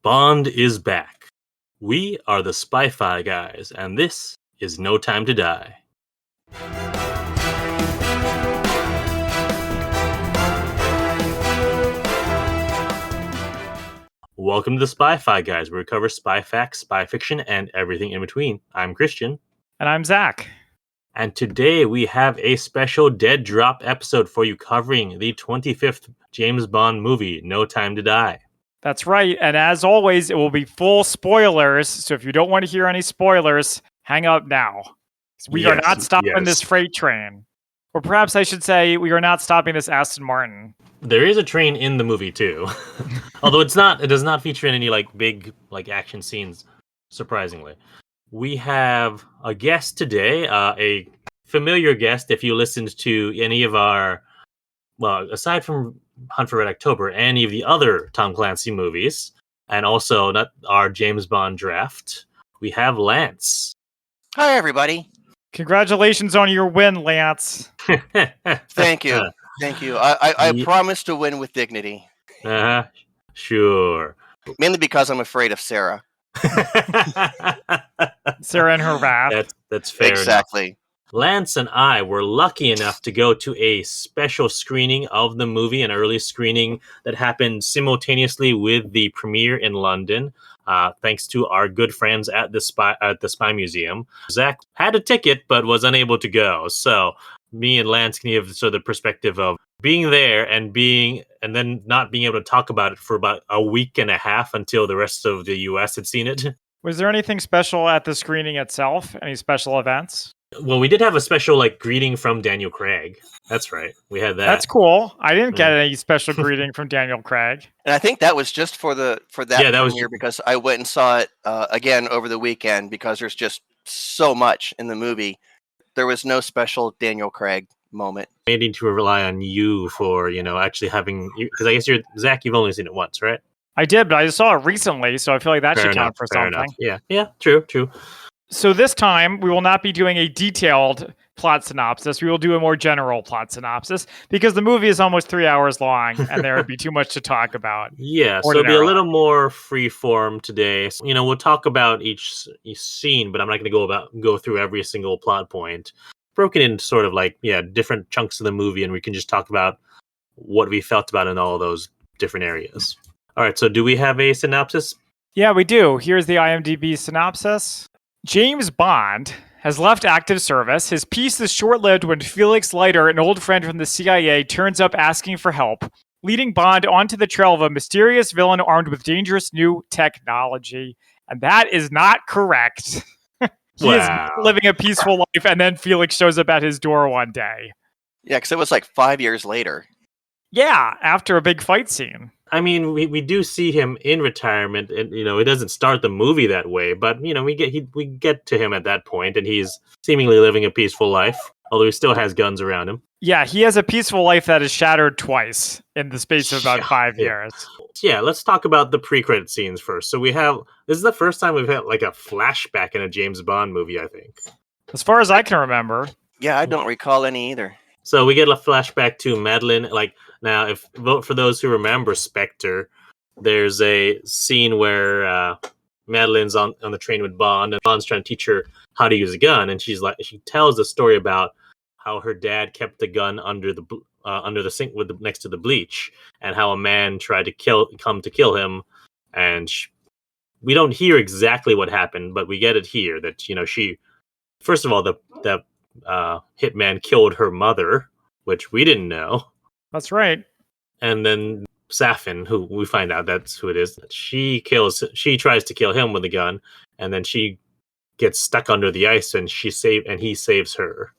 Bond is back. We are the Spy-Fi guys, and this is No Time to Die. Welcome to the Spy-Fi guys, where we cover spy facts, spy fiction, and everything in between. I'm Christian. And I'm Zach. And today we have a special Dead Drop episode for you covering the 25th James Bond movie, No Time to Die. That's right. And as always, it will be full spoilers. So if you don't want to hear any spoilers, hang up now. We are not stopping this freight train. Or perhaps I should say, we are not stopping this Aston Martin. There is a train in the movie too. Although it does not feature any big action scenes, surprisingly. We have a guest today, a familiar guest if you listened to any of our, aside from Hunt for Red October, any of the other Tom Clancy movies, and also not our James Bond draft. We have Lance. Hi, everybody. Congratulations on your win, Lance. Thank you. Thank you. I promise to win with dignity. Sure. Mainly because I'm afraid of Sarah. Sarah and her wrath. That's fair. Exactly. Enough. Lance and I were lucky enough to go to a special screening of the movie, an early screening that happened simultaneously with the premiere in London, thanks to our good friends at the Spy Museum. Zach had a ticket but was unable to go, so me and Lance can give sort of the perspective of being there and then not being able to talk about it for about a week and a half until the rest of the US had seen it. Was there anything special at the screening itself? Any special events? Well, we did have a special greeting from Daniel Craig. That's right. We had that. That's cool. I didn't get any special greeting from Daniel Craig. And I think that was just for that premiere because I went and saw it again over the weekend because there's just so much in the movie. There was no special Daniel Craig moment. I need to rely on you for, actually having, because I guess Zach, you've only seen it once, right? I did, but I saw it recently, so I feel like that should count for something. Enough. Yeah, true. So this time, we will not be doing a detailed plot synopsis. We will do a more general plot synopsis because the movie is almost 3 hours long and there would be too much to talk about. Yeah, so it'll be a little more free form today. So, we'll talk about each scene, but I'm not going to go through every single plot point. Broken into sort of different chunks of the movie, and we can just talk about what we felt about in all those different areas. All right, so do we have a synopsis? Yeah, we do. Here's the IMDb synopsis. James Bond has left active service. His peace is short-lived when Felix Leiter, an old friend from the CIA, turns up asking for help, leading Bond onto the trail of a mysterious villain armed with dangerous new technology. And that is not correct. He is living a peaceful life, and then Felix shows up at his door one day. Yeah, because it was 5 years later. Yeah, after a big fight scene. I mean, we do see him in retirement, and it doesn't start the movie that way, but we get to him at that point, and he's seemingly living a peaceful life, although he still has guns around him. Yeah, he has a peaceful life that is shattered twice in the space of about 5 years. Yeah, let's talk about the pre-credit scenes first. So this is the first time we've had a flashback in a James Bond movie, I think. As far as I can remember. Yeah, I don't recall any either. So we get a flashback to Madeline. Now, for those who remember Spectre, there's a scene where Madeline's on the train with Bond, and Bond's trying to teach her how to use a gun, and she tells a story about how her dad kept the gun under the sink next to the bleach, and how a man tried to come to kill him, and we don't hear exactly what happened, but we get it here that she, first of all, the hitman killed her mother, which we didn't know. That's right. And then Safin, who we find out that's who it is, she tries to kill him with a gun, and then she gets stuck under the ice, and he saves her.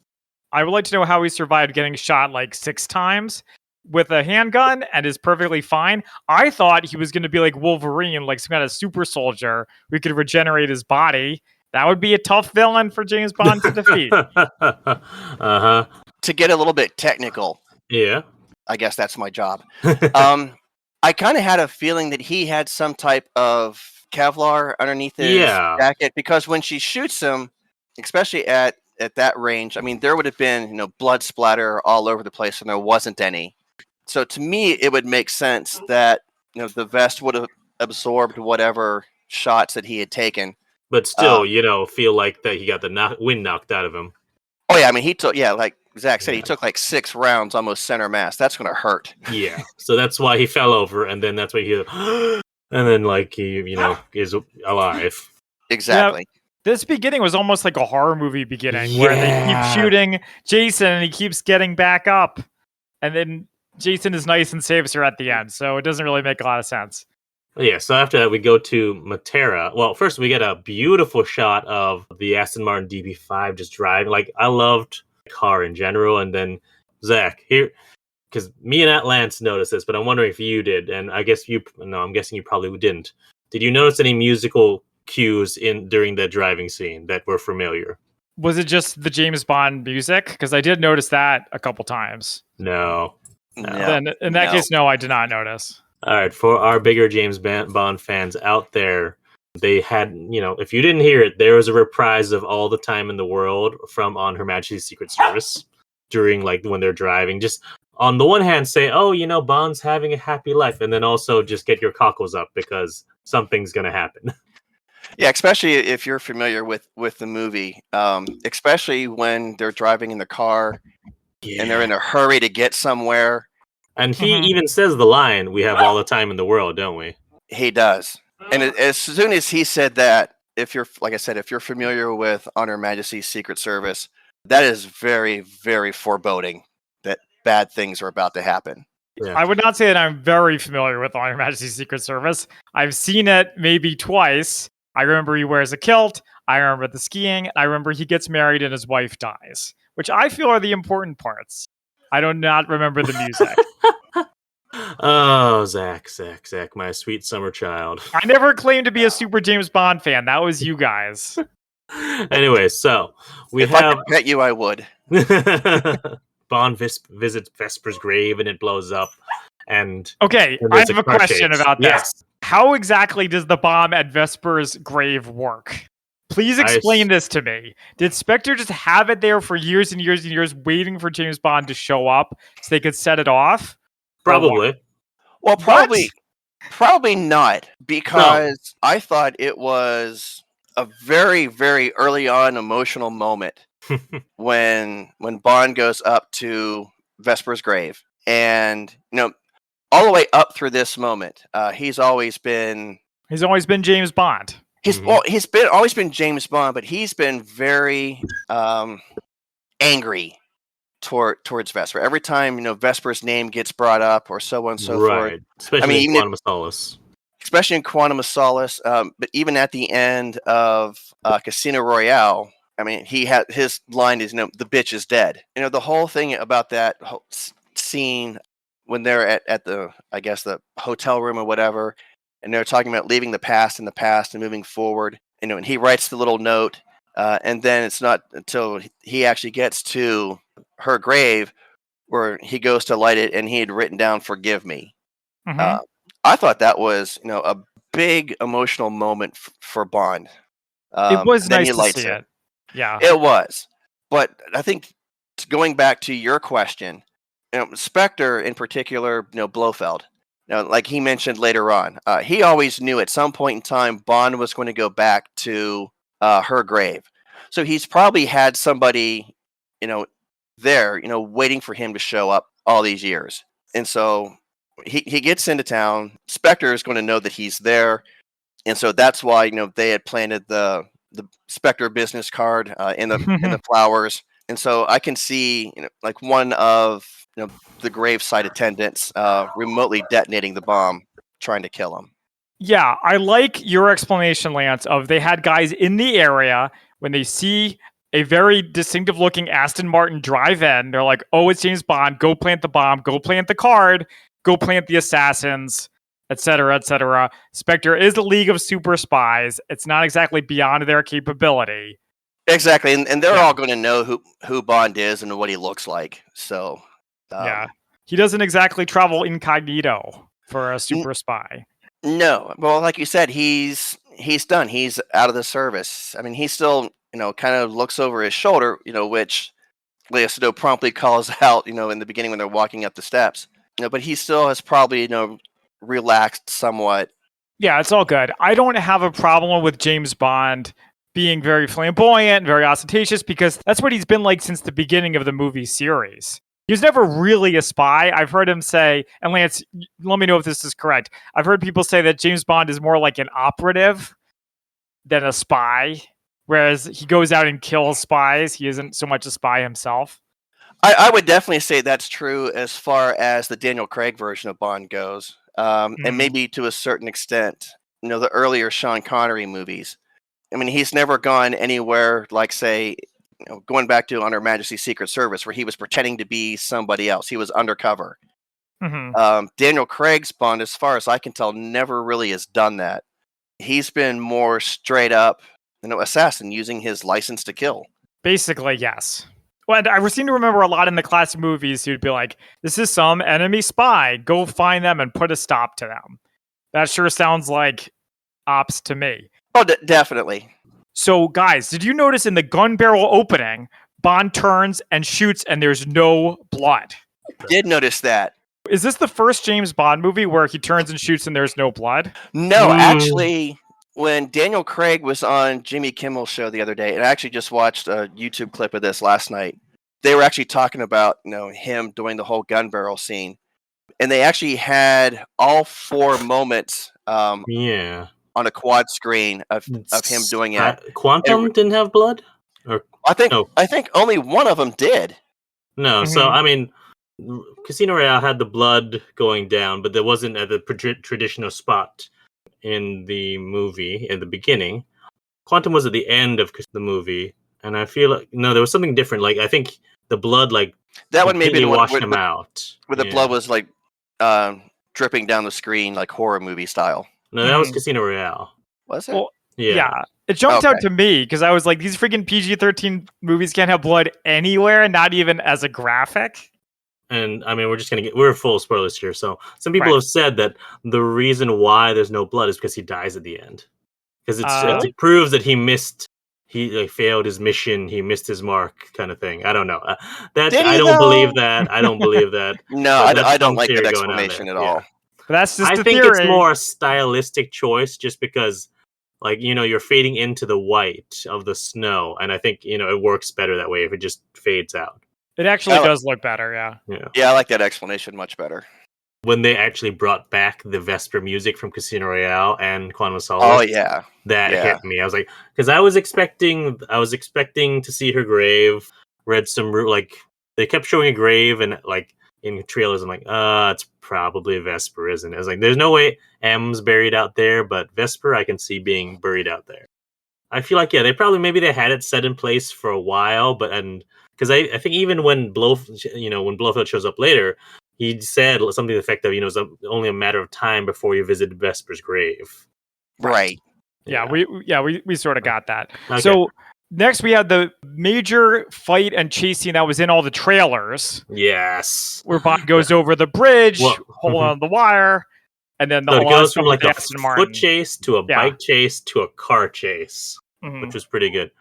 I would like to know how he survived getting shot 6 times with a handgun and is perfectly fine. I thought he was going to be like Wolverine, some kind of super soldier who could regenerate his body. That would be a tough villain for James Bond to defeat. Uh-huh. To get a little bit technical. Yeah. I guess that's my job. I kind of had a feeling that he had some type of Kevlar underneath his jacket, because when she shoots him, especially at that range, I mean, there would have been blood splatter all over the place, and there wasn't any. So to me, it would make sense that the vest would have absorbed whatever shots that he had taken. But still, feel like that he got the wind knocked out of him. Oh yeah, I mean he took like Zach said, he took like 6 rounds almost center mass. That's gonna hurt. Yeah, so that's why he fell over, and then that's why he, and then like he is alive. Exactly. Yeah, this beginning was almost like a horror movie beginning where they keep shooting Jason and he keeps getting back up, and then Jason is nice and saves her at the end. So it doesn't really make a lot of sense. Yeah, so after that, we go to Matera. Well, first we get a beautiful shot of the Aston Martin DB5 just driving. Like, I loved the car in general. And then, Zach, here, because me and Lance noticed this, but I'm wondering if you did. And I'm guessing you probably didn't. Did you notice any musical cues during that driving scene that were familiar? Was it just the James Bond music? Because I did notice that a couple times. No. Then, in that case, no, I did not notice. All right, for our bigger James Bond fans out there, they had, if you didn't hear it, there was a reprise of All the Time in the World from On Her Majesty's Secret Service during, like, when they're driving. Just on the one hand, say, oh, Bond's having a happy life, and then also just get your cockles up because something's going to happen. Yeah, especially if you're familiar with the movie, especially when they're driving in the car and they're in a hurry to get somewhere. And he even says the line, we have all the time in the world, don't we? He does. And as soon as he said that, if you're familiar with On Her Majesty's Secret Service, that is very, very foreboding that bad things are about to happen. Yeah. I would not say that I'm very familiar with On Her Majesty's Secret Service. I've seen it maybe twice. I remember he wears a kilt. I remember the skiing. I remember he gets married and his wife dies, which I feel are the important parts. I do not remember the music. Oh, Zach, my sweet summer child. I never claimed to be a super James Bond fan. That was you guys. Anyway, so if I could bet you, I would. Bond visits Vesper's grave and it blows up. And okay, I have a question about this. Yes. How exactly does the bomb at Vesper's grave work? Please explain this to me. Did Spectre just have it there for years and years and years waiting for James Bond to show up so they could set it off? Probably. Well, probably not, because I thought it was a very, very early on emotional moment when Bond goes up to Vesper's grave. And, all the way up through this moment, he's always been James Bond. He's always been James Bond, but he's been very angry towards Vesper. Every time Vesper's name gets brought up, or so on and so forth. Especially in Quantum of Solace. Especially in Quantum of Solace, but even at the end of Casino Royale, I mean, his line is the bitch is dead. The whole thing about that whole scene when they're at the hotel room or whatever. And they're talking about leaving the past in the past and moving forward. And he writes the little note, and then it's not until he actually gets to her grave where he goes to light it, and he had written down "Forgive me." Mm-hmm. I thought that was a big emotional moment for Bond. It was nice to see it. Yeah, it was. But I think going back to your question, Spectre in particular, Blofeld. Like he mentioned later on, he always knew at some point in time Bond was going to go back to her grave. So he's probably had somebody, there, waiting for him to show up all these years. And so he gets into town. Spectre is going to know that he's there. And so that's why, they had planted the Spectre business card in the flowers. And so I can see, like one of the graveside attendants remotely detonating the bomb, trying to kill him. Yeah, I like your explanation, Lance, of they had guys in the area when they see a very distinctive looking Aston Martin drive in. They're like, oh, it's James Bond. Go plant the bomb. Go plant the card. Go plant the assassins, etc., etc. Spectre is a league of super spies. It's not exactly beyond their capability. Exactly, and they're all going to know who Bond is and what he looks like. So, yeah, he doesn't exactly travel incognito for a super spy. No, well, like you said, he's done. He's out of the service. I mean, he still, kind of looks over his shoulder, which Lea Seydoux promptly calls out, in the beginning when they're walking up the steps. But he still has probably, relaxed somewhat Yeah, it's all good. I don't have a problem with James Bond being very flamboyant, very ostentatious, because that's what he's been like since the beginning of the movie series. He was never really a spy. I've heard him say, and Lance, let me know if this is correct. I've heard people say that James Bond is more like an operative than a spy, whereas he goes out and kills spies. He isn't so much a spy himself. I would definitely say that's true as far as the Daniel Craig version of Bond goes. And maybe to a certain extent, the earlier Sean Connery movies. I mean, he's never gone anywhere like, say, going back to On Her Majesty's Secret Service, where he was pretending to be somebody else. He was undercover. Daniel Craig's Bond, as far as I can tell, never really has done that. He's been more straight up, assassin using his license to kill. Basically, yes. Well, I seem to remember a lot in the classic movies, you'd be like, this is some enemy spy. Go find them and put a stop to them. That sure sounds like ops to me. Oh, definitely. So, guys, did you notice in the gun barrel opening, Bond turns and shoots and there's no blood? Did notice that. Is this the first James Bond movie where he turns and shoots and there's no blood? No, actually, when Daniel Craig was on Jimmy Kimmel's show the other day, and I actually just watched a YouTube clip of this last night, they were actually talking about him doing the whole gun barrel scene. And they actually had all 4 moments on a quad screen of him doing it. Quantum didn't have blood? Or I think only one of them did. No, so I mean, Casino Royale had the blood going down, but there wasn't at the traditional spot in the movie in the beginning. Quantum was at the end of the movie, and I feel like there was something different. Like I think the blood, like that one maybe washed him out. Where the blood was like dripping down the screen, like horror movie style. No, that was Casino Royale. Was it? Well, yeah. It jumped out to me because I was like, these freaking PG-13 movies can't have blood anywhere, not even as a graphic. And I mean, we're full of spoilers here. So some people have said that the reason why there's no blood is because he dies at the end. Because it proves that he failed his mission, he missed his mark, kind of thing. I don't know. I don't believe that. I don't believe that. No, I don't like that explanation at all. But that's just I think theory. It's more a stylistic choice, just because, like, you're fading into the white of the snow, and I think it works better that way if it just fades out. It actually does look better, yeah. Yeah, I like that explanation much better. When they actually brought back the Vesper music from Casino Royale and Quantum of Solace, that hit me. I was like, because I was expecting to see her grave, read some like they kept showing a grave and like in trailers. I'm like, it's probably Vesper, isn't it? I was like, there's no way M's buried out there, but Vesper I can see being buried out there. I feel like they had it set in place for a while, because I think even when Blofeld shows up later, he said something to the effect of, it's only a matter of time before you visit Vesper's grave. Right. Yeah, we sort of got that. Okay. So next we had the major fight and chase scene that was in all the trailers. Yes. Where Bond goes over the bridge, holding on the wire, and then it goes from like a foot chase to a bike chase to a car chase, which was pretty good.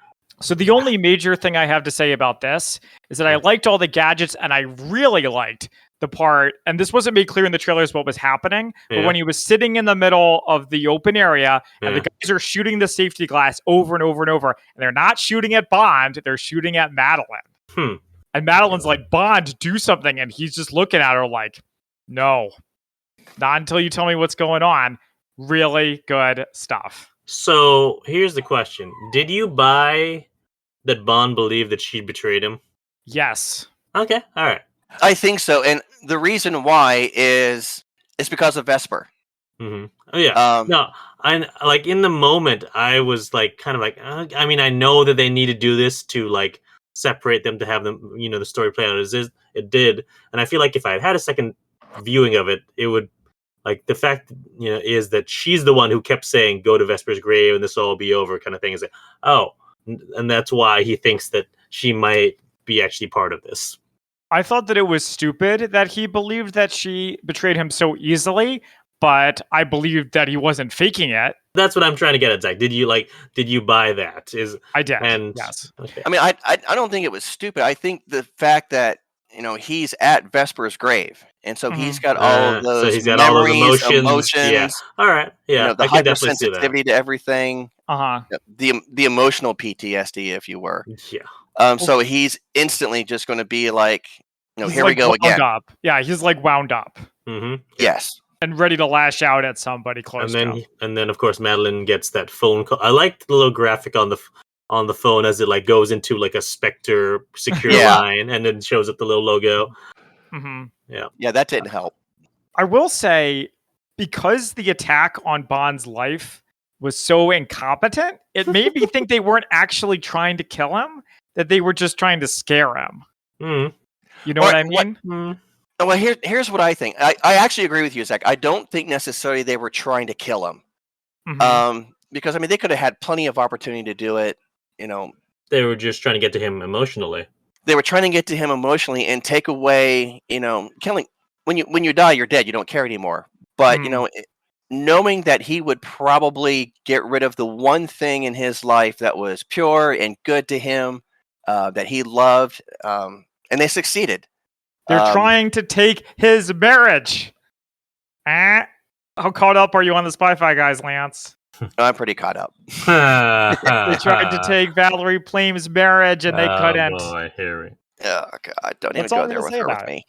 So the only major thing I have to say about this is that I liked all the gadgets, and I really liked the part, and this wasn't made clear in the trailers what was happening, but when he was sitting in the middle of the open area, and the guys are shooting the safety glass over and over and over, and they're not shooting at Bond, they're shooting at Madeline. And Madeline's like, Bond, do something, and he's just looking at her like, no, not until you tell me what's going on. Really good stuff. So here's the question. Did you buy that Bond believed that she betrayed him? Yes. Okay, all right. I think so, and the reason why is because of Vesper. Mm-hmm. Oh yeah. No, I like in the moment I was like kind of like I mean I know that they need to do this to like separate them to have them the story play out as it did, and I feel like if I had a second viewing of it, it would like the fact is that she's the one who kept saying go to Vesper's grave and this will all be over kind of thing. Is like and that's why he thinks that she might be actually part of this. I thought that it was stupid that he believed that she betrayed him so easily, but I believed that he wasn't faking it. That's what I'm trying to get at, Zach. Did you buy that? I did. And yes. Okay. I mean, I don't think it was stupid. I think the fact that he's at Vesper's grave, and so he's got all of so those he's got all those emotions. Yeah. emotions. All right. Yeah, The I can definitely see that. hypersensitivity to everything. The emotional PTSD, if you were. Yeah. So he's instantly just going to be like, here we go wound again. Up. Yeah, he's like wound up. Mm-hmm. Yes. And ready to lash out at somebody close to him. to him. And then, of course, Madeline gets that phone call. I like the little graphic on the phone as it like goes into like a Spectre secure line, and then shows up the little logo. Mm-hmm. Yeah, that didn't help. I will say, because the attack on Bond's life was so incompetent, it made me think they weren't actually trying to kill him, that they were just trying to scare him. Mm. You know what I mean? Well, here's what I think. I actually agree with you, Zach. I don't think necessarily they were trying to kill him. Mm-hmm. Because, they could have had plenty of opportunity to do it, They were just trying to get to him emotionally. They were trying to get to him emotionally and take away, killing. When you die, you're dead. You don't care anymore. But, knowing that he would probably get rid of the one thing in his life that was pure and good to him, that he loved, and they succeeded. They're trying to take his marriage. How caught up are you on the Spy-Fi guys, Lance? I'm pretty caught up. They tried to take Valerie Plame's marriage, and they couldn't. Oh boy, Harry. Oh God! Don't even go there with her with me.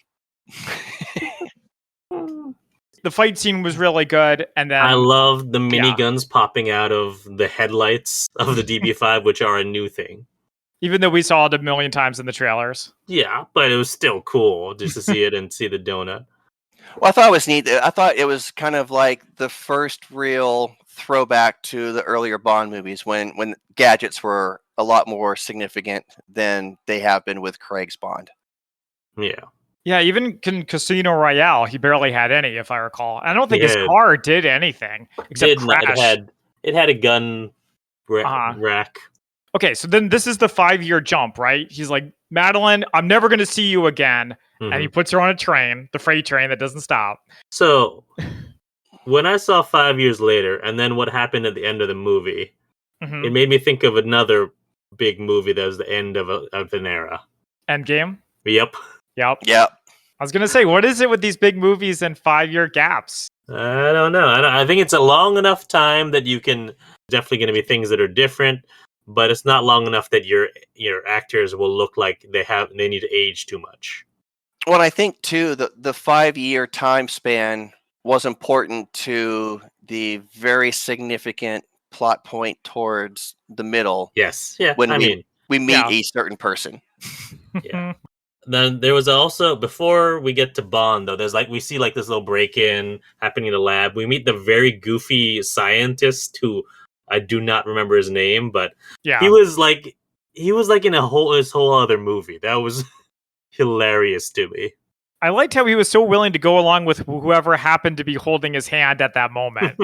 The fight scene was really good, and then I love the miniguns popping out of the headlights of the DB5, which are a new thing. Even though we saw it a million times in the trailers. Yeah, but it was still cool just to see it and see the donut. Well, I thought it was neat. I thought it was kind of like the first real throwback to the earlier Bond movies when gadgets were a lot more significant than they have been with Craig's Bond. Yeah. Yeah, even in Casino Royale, he barely had any, if I recall. I don't think his car did anything except crash. It had a gun rack. Okay, so then this is the 5-year jump, right? He's like, Madeline, I'm never going to see you again. Mm-hmm. And he puts her on a train, the freight train that doesn't stop. So, when I saw 5 years later, and then what happened at the end of the movie, it made me think of another big movie that was the end of an era. Endgame? Yep. I was going to say, what is it with these big movies and 5-year gaps? I don't know. I think it's a long enough time that you can definitely going to be things that are different, but it's not long enough that your actors will look like they need to age too much. Well, I think too the 5-year time span was important to the very significant plot point towards the middle. Yes. Yeah. When we meet a certain person. Yeah. Then there was also, before we get to Bond, though, we see like this little break-in happening in the lab. We meet the very goofy scientist who I do not remember his name, but he was like in his whole other movie. That was hilarious to me. I liked how he was so willing to go along with whoever happened to be holding his hand at that moment.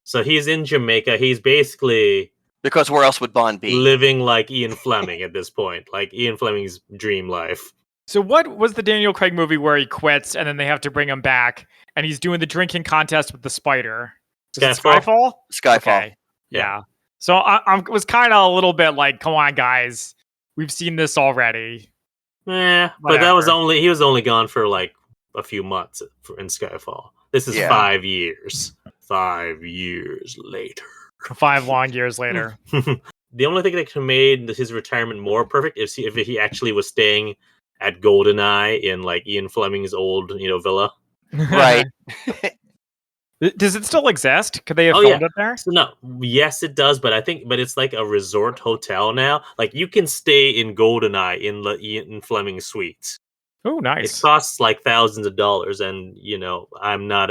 So he's in Jamaica. He's basically... Because where else would Bond be? Living like Ian Fleming at this point. Like Ian Fleming's dream life. So what was the Daniel Craig movie where he quits and then they have to bring him back and he's doing the drinking contest with the spider? Skyfall? Skyfall. Okay. Yeah. So I was kind of a little bit like, come on, guys. We've seen this already. Yeah, but he was only gone for like a few months in Skyfall. This is 5 years. 5 years later. 5 long years later. The only thing that could have made his retirement more perfect is if he actually was staying at GoldenEye in like Ian Fleming's old, villa. Right. Does it still exist? Could they have filmed it there? So, no. Yes, it does, but it's like a resort hotel now. Like you can stay in GoldenEye in the Ian Fleming suites. Oh, nice. It costs like thousands of dollars, and I'm not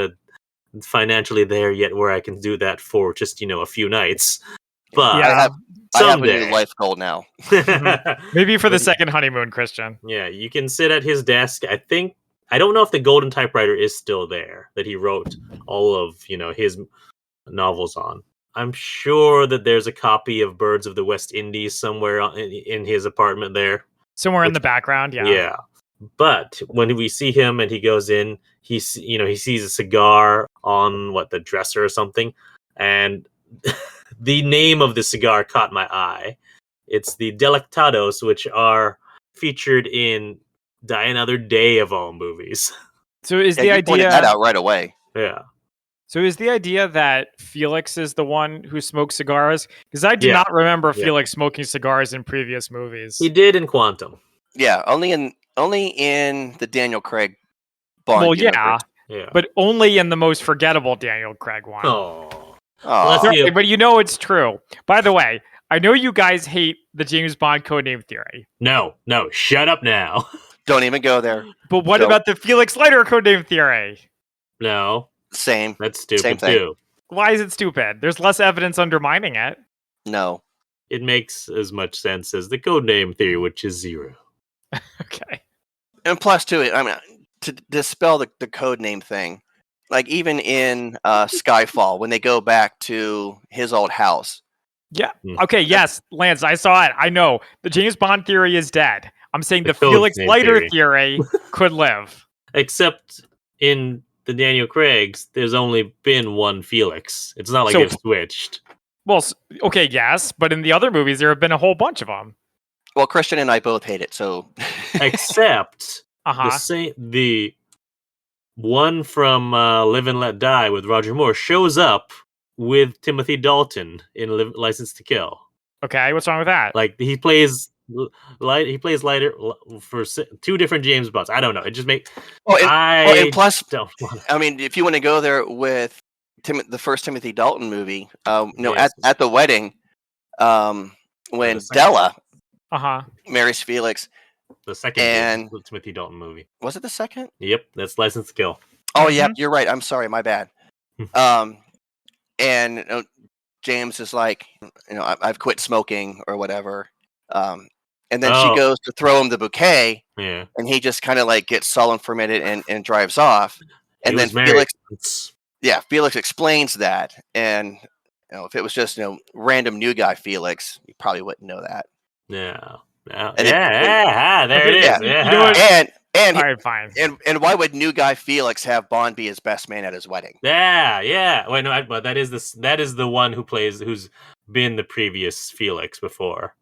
financially there yet where I can do that for just a few nights. But I have a new life goal now. Maybe for the second honeymoon, Christian. Yeah, you can sit at his desk. I don't know if the golden typewriter is still there that he wrote all of his novels on. I'm sure that there's a copy of Birds of the West Indies somewhere in his apartment there. Somewhere in the background, yeah. Yeah. But when we see him and he goes in, he sees a cigar on the dresser or something, and the name of the cigar caught my eye. It's the Delectados, which are featured in Die Another Day of all movies. So is the you idea pointed that out right away? Yeah. So is the idea that Felix is the one who smokes cigars? Because I do not remember Felix smoking cigars in previous movies. He did in Quantum. Yeah, only in the Daniel Craig Bond. Well, universe. Yeah, but only in the most forgettable Daniel Craig one. Oh, but you know it's true. By the way, I know you guys hate the James Bond codename theory. No, shut up now. Don't even go there. But what about the Felix Leiter codename theory? No. Same. That's stupid Same thing. too. Why is it stupid? There's less evidence undermining it. No. It makes as much sense as the codename theory, which is 0. Okay. And plus, too, I mean, to dispel the codename thing, like even in Skyfall, when they go back to his old house. Yeah. Okay. Yes, Lance, I saw it. I know the James Bond theory is dead. I'm saying the Felix Leiter theory could live. Except in the Daniel Craig's, there's only been one Felix. It's not like they've switched. Well, okay, yes, but in the other movies, there have been a whole bunch of them. Well, Christian and I both hate it, so. Except the one from Live and Let Die with Roger Moore shows up with Timothy Dalton in License to Kill. Okay, what's wrong with that? Like he plays Leiter for 2 different James Bonds. I don't know. It just makes. And plus, don't. I mean, if you want to go there with the first Timothy Dalton movie, at the wedding, when Della marries Felix. The second Timothy Dalton movie. Was it the second? Yep, that's License to Kill. Oh, yeah, you're right. I'm sorry, my bad. And James is like, I've quit smoking or whatever. And then she goes to throw him the bouquet, and he just kind of like gets sullen for a minute and drives off. And then Felix explains that, and if it was just random new guy Felix, you probably wouldn't know that. Yeah. There it is. Yeah. You know what? And all right, fine. And why would new guy Felix have Bond be his best man at his wedding? Yeah. Wait, no, but that is the one who's been the previous Felix before.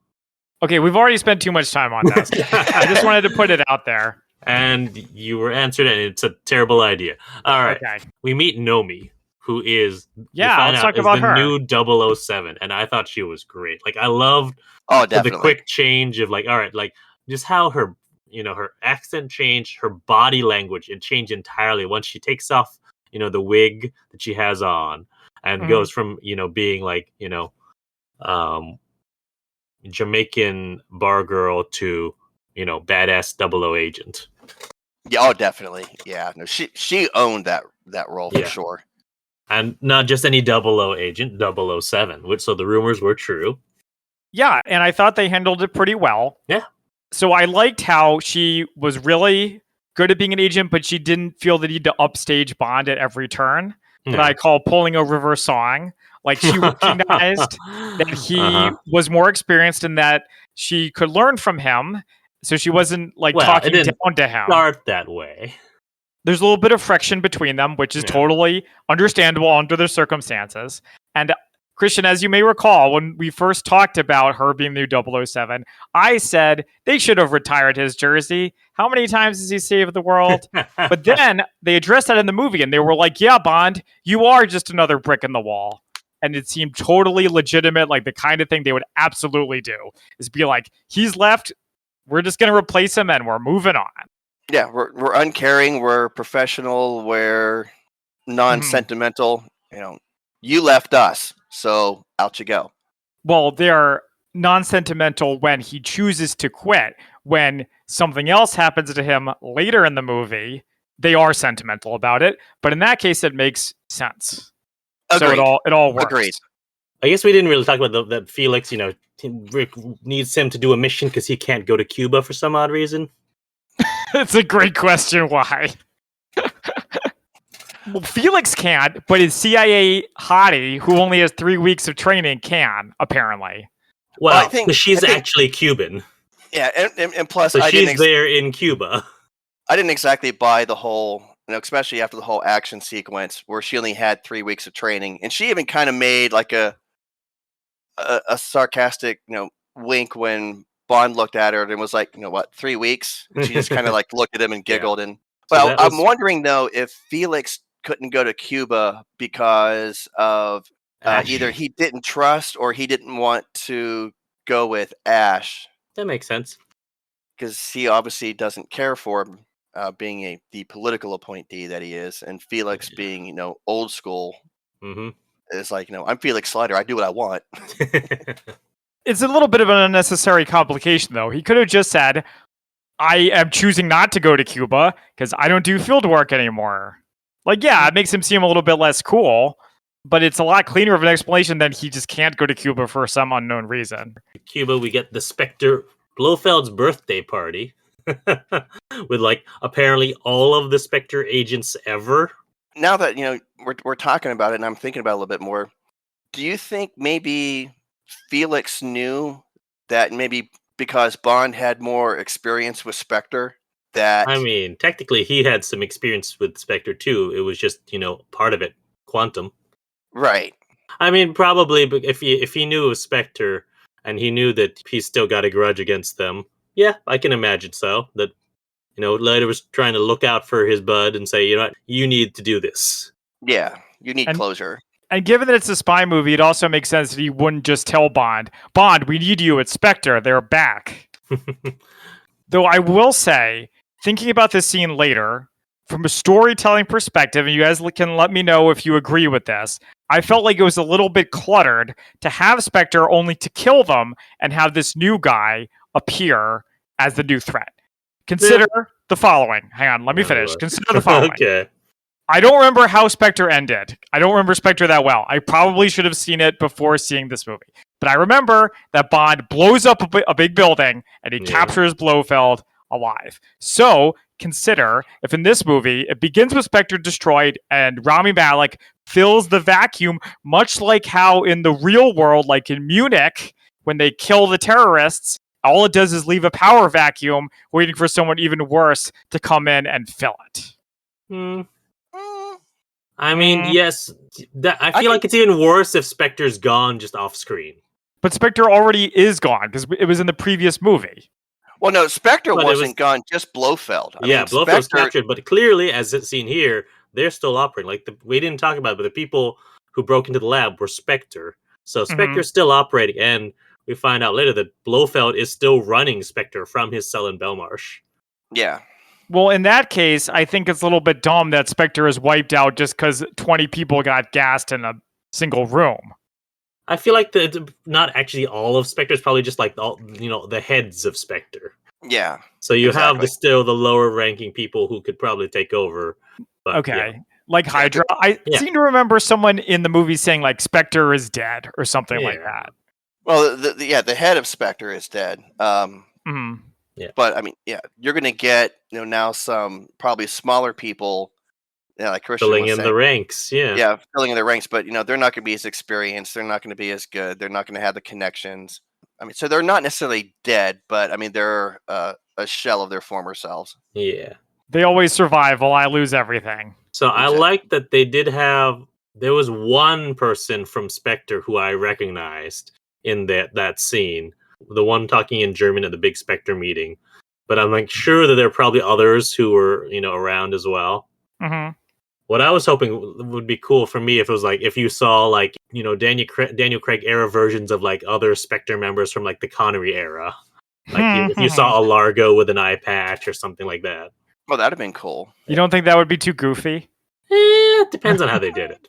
Okay, we've already spent too much time on this. I just wanted to put it out there. And you were answered, and it's a terrible idea. All right. Okay. We meet Nomi, who is let's talk about her. New 007, and I thought she was great. Like I loved definitely the quick change of like, all right, like just how her her accent changed, her body language, it changed entirely once she takes off the wig that she has on and goes from being like Jamaican bar girl to badass 00 agent. Yeah, definitely. Yeah, no, she owned that role for sure. And not just any 00 agent, 007, which so the rumors were true. Yeah, and I thought they handled it pretty well. Yeah. So I liked how she was really good at being an agent, but she didn't feel the need to upstage Bond at every turn. That I call pulling a reverse song. Like she recognized that he was more experienced and that she could learn from him. So she wasn't like talking down to him. Start that way. There's a little bit of friction between them, which is totally understandable under the circumstances. And Christian, as you may recall, when we first talked about her being the new 007, I said they should have retired his jersey. How many times has he saved the world? But then they addressed that in the movie and they were like, yeah, Bond, you are just another brick in the wall. And it seemed totally legitimate, like the kind of thing they would absolutely do is be like, he's left, we're just going to replace him and we're moving on. Yeah, we're uncaring, we're professional, we're non-sentimental. You left us, so out you go. Well, they're non-sentimental when he chooses to quit. When something else happens to him later in the movie, they are sentimental about it. But in that case, it makes sense. Agreed. So it all works. Agreed. I guess we didn't really talk about that Felix, Rick needs him to do a mission because he can't go to Cuba for some odd reason. It's a great question. Why? Well, Felix can't, but his CIA hottie, who only has 3 weeks of training, can, apparently. Well, she's actually Cuban. Yeah, and plus... So she's there in Cuba. I didn't exactly buy the whole, especially after the whole action sequence, where she only had 3 weeks of training. And she even kind of made like a sarcastic, wink when Bond looked at her and was like, 3 weeks? And she just kind of like looked at him and giggled. Yeah. And So I'm wondering though if Felix couldn't go to Cuba because of either he didn't trust or he didn't want to go with Ash. That makes sense. Because he obviously doesn't care for him being the political appointee that he is, and Felix being, old school. Mm-hmm. It's like, I'm Felix Slider. I do what I want. It's a little bit of an unnecessary complication, though. He could have just said, I am choosing not to go to Cuba because I don't do field work anymore. Like, yeah, it makes him seem a little bit less cool, but it's a lot cleaner of an explanation than he just can't go to Cuba for some unknown reason. Cuba, we get the Spectre Blofeld's birthday party with, like, apparently all of the Spectre agents ever. Now that, we're talking about it and I'm thinking about it a little bit more, do you think maybe Felix knew that maybe because Bond had more experience with Spectre that... I mean, technically he had some experience with Spectre too. It was just, part of it, Quantum. Right. I mean, probably, but if he knew it was Spectre and he knew that he's still got a grudge against them, yeah, I can imagine so. That, Leiter was trying to look out for his bud and say, you need to do this. Yeah, you need closure. And given that it's a spy movie, it also makes sense that he wouldn't just tell Bond, we need you at Spectre, they're back. Though I will say, thinking about this scene later, from a storytelling perspective, and you guys can let me know if you agree with this, I felt like it was a little bit cluttered to have Spectre only to kill them and have this new guy appear as the new threat. Consider the following. Hang on, let me finish. Consider the following. Okay. I don't remember how Spectre ended. I don't remember Spectre that well. I probably should have seen it before seeing this movie. But I remember that Bond blows up a big building and he captures Blofeld alive. So consider if in this movie it begins with Spectre destroyed and Rami Malek fills the vacuum, much like how in the real world, like in Munich, when they kill the terrorists, all it does is leave a power vacuum waiting for someone even worse to come in and fill it. I mean, yes, I feel like it's even worse if Spectre's gone just off screen. But Spectre already is gone because it was in the previous movie. Well, no, Spectre wasn't gone, just Blofeld. I mean, Blofeld was captured, but clearly, as it's seen here, they're still operating. Like, we didn't talk about it, but the people who broke into the lab were Spectre. So Spectre's still operating, and we find out later that Blofeld is still running Spectre from his cell in Belmarsh. Yeah. Well, in that case, I think it's a little bit dumb that Spectre is wiped out just because 20 people got gassed in a single room. I feel like not actually all of Spectre, is probably just like the heads of Spectre. Yeah. So you have still the lower ranking people who could probably take over. But, okay. Like Hydra. I seem to remember someone in the movie saying like Spectre is dead or something like that. Well, the head of Spectre is dead. Yeah. But I mean, you're going to get now some probably smaller people, like Christian filling was in saying. the ranks. Yeah, filling in the ranks. But they're not going to be as experienced. They're not going to be as good. They're not going to have the connections. I mean, so they're not necessarily dead, but I mean, they're a shell of their former selves. Yeah, they always survive while I lose everything. So I like that they did have. There was one person from Spectre who I recognized in that scene. The one talking in German at the big Spectre meeting, but I'm like sure that there are probably others who were around as well. Mm-hmm. What I was hoping would be cool for me if it was like if you saw like Daniel Craig era versions of like other Spectre members from like the Connery era, like if you saw a Largo with an eye patch or something like that. Well, that'd have been cool. You don't think that would be too goofy? It depends on how they did it.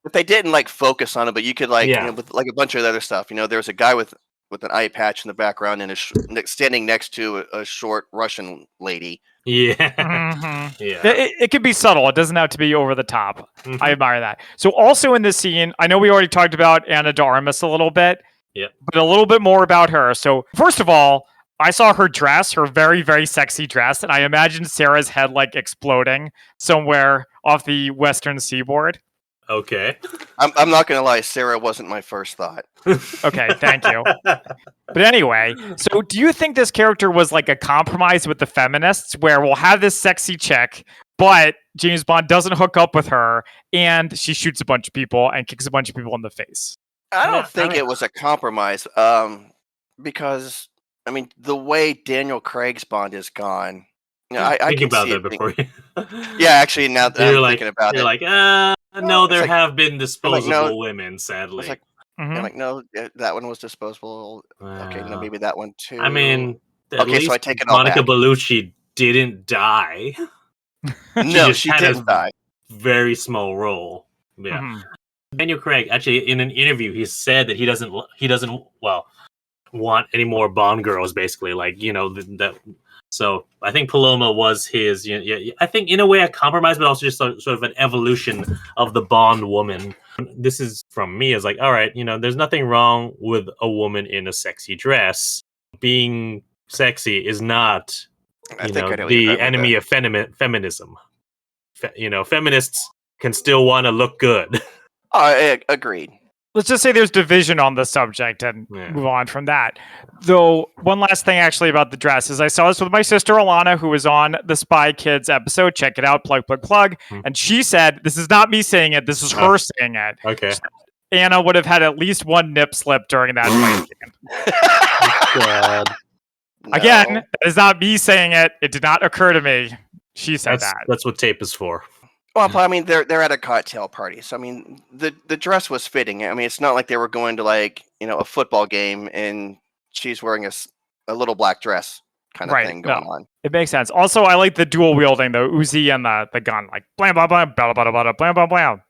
If they didn't like focus on it, but you could like with like a bunch of other stuff. There's a guy with an eye patch in the background and standing next to a short Russian lady. Yeah. Mm-hmm. Yeah. It could be subtle. It doesn't have to be over the top. Mm-hmm. I admire that. So also in this scene, I know we already talked about Ana de Armas a little bit, but a little bit more about her. So first of all, I saw her dress, her very, very sexy dress, and I imagined Sarah's head like exploding somewhere off the western seaboard. Okay. I'm not going to lie. Sarah wasn't my first thought. Okay, thank you. But anyway, so do you think this character was like a compromise with the feminists where we'll have this sexy chick, but James Bond doesn't hook up with her and she shoots a bunch of people and kicks a bunch of people in the face? I don't think it was a compromise because I mean, the way Daniel Craig's Bond is gone. I Think can about see that it. before you. Yeah, actually, now that I'm thinking about you're it, like, no, there like, have been I'm like, no. disposable women, I was sadly. like, Mhm. I'm like, no, that one was disposable. Okay, no, maybe that one too. I mean, at okay, least so I take it all Monica back. Bellucci didn't die. She No, just she had didn't a die. very small role. Yeah. Mhm. Daniel Craig actually in an interview he said that he doesn't want any more Bond girls, basically, like that. So I think Paloma was his. I think in a way a compromise, but also just sort of an evolution of the Bond woman. This is from me as like, all right, there's nothing wrong with a woman in a sexy dress. Being sexy is not, I think I know where you're the going with enemy of feminism. Feminists can still want to look good. Oh, I agreed. Let's just say there's division on the subject and move on from that. Though, one last thing actually about the dress is I saw this with my sister Alana, who was on the Spy Kids episode. Check it out, plug, plug, plug. And she said, this is not me saying it, this is her saying it. Okay. Anna would have had at least one nip slip during that fight scene. God. No. Again, that is not me saying it. It did not occur to me. She said that. That's what tape is for. Well, I mean, they're at a cocktail party, so I mean, the dress was fitting. I mean, it's not like they were going to a football game and she's wearing a little black dress kind of thing going on. It makes sense. Also, I like the dual wielding, the Uzi and the gun, like blam blam blam blah blah blah blam blam blam.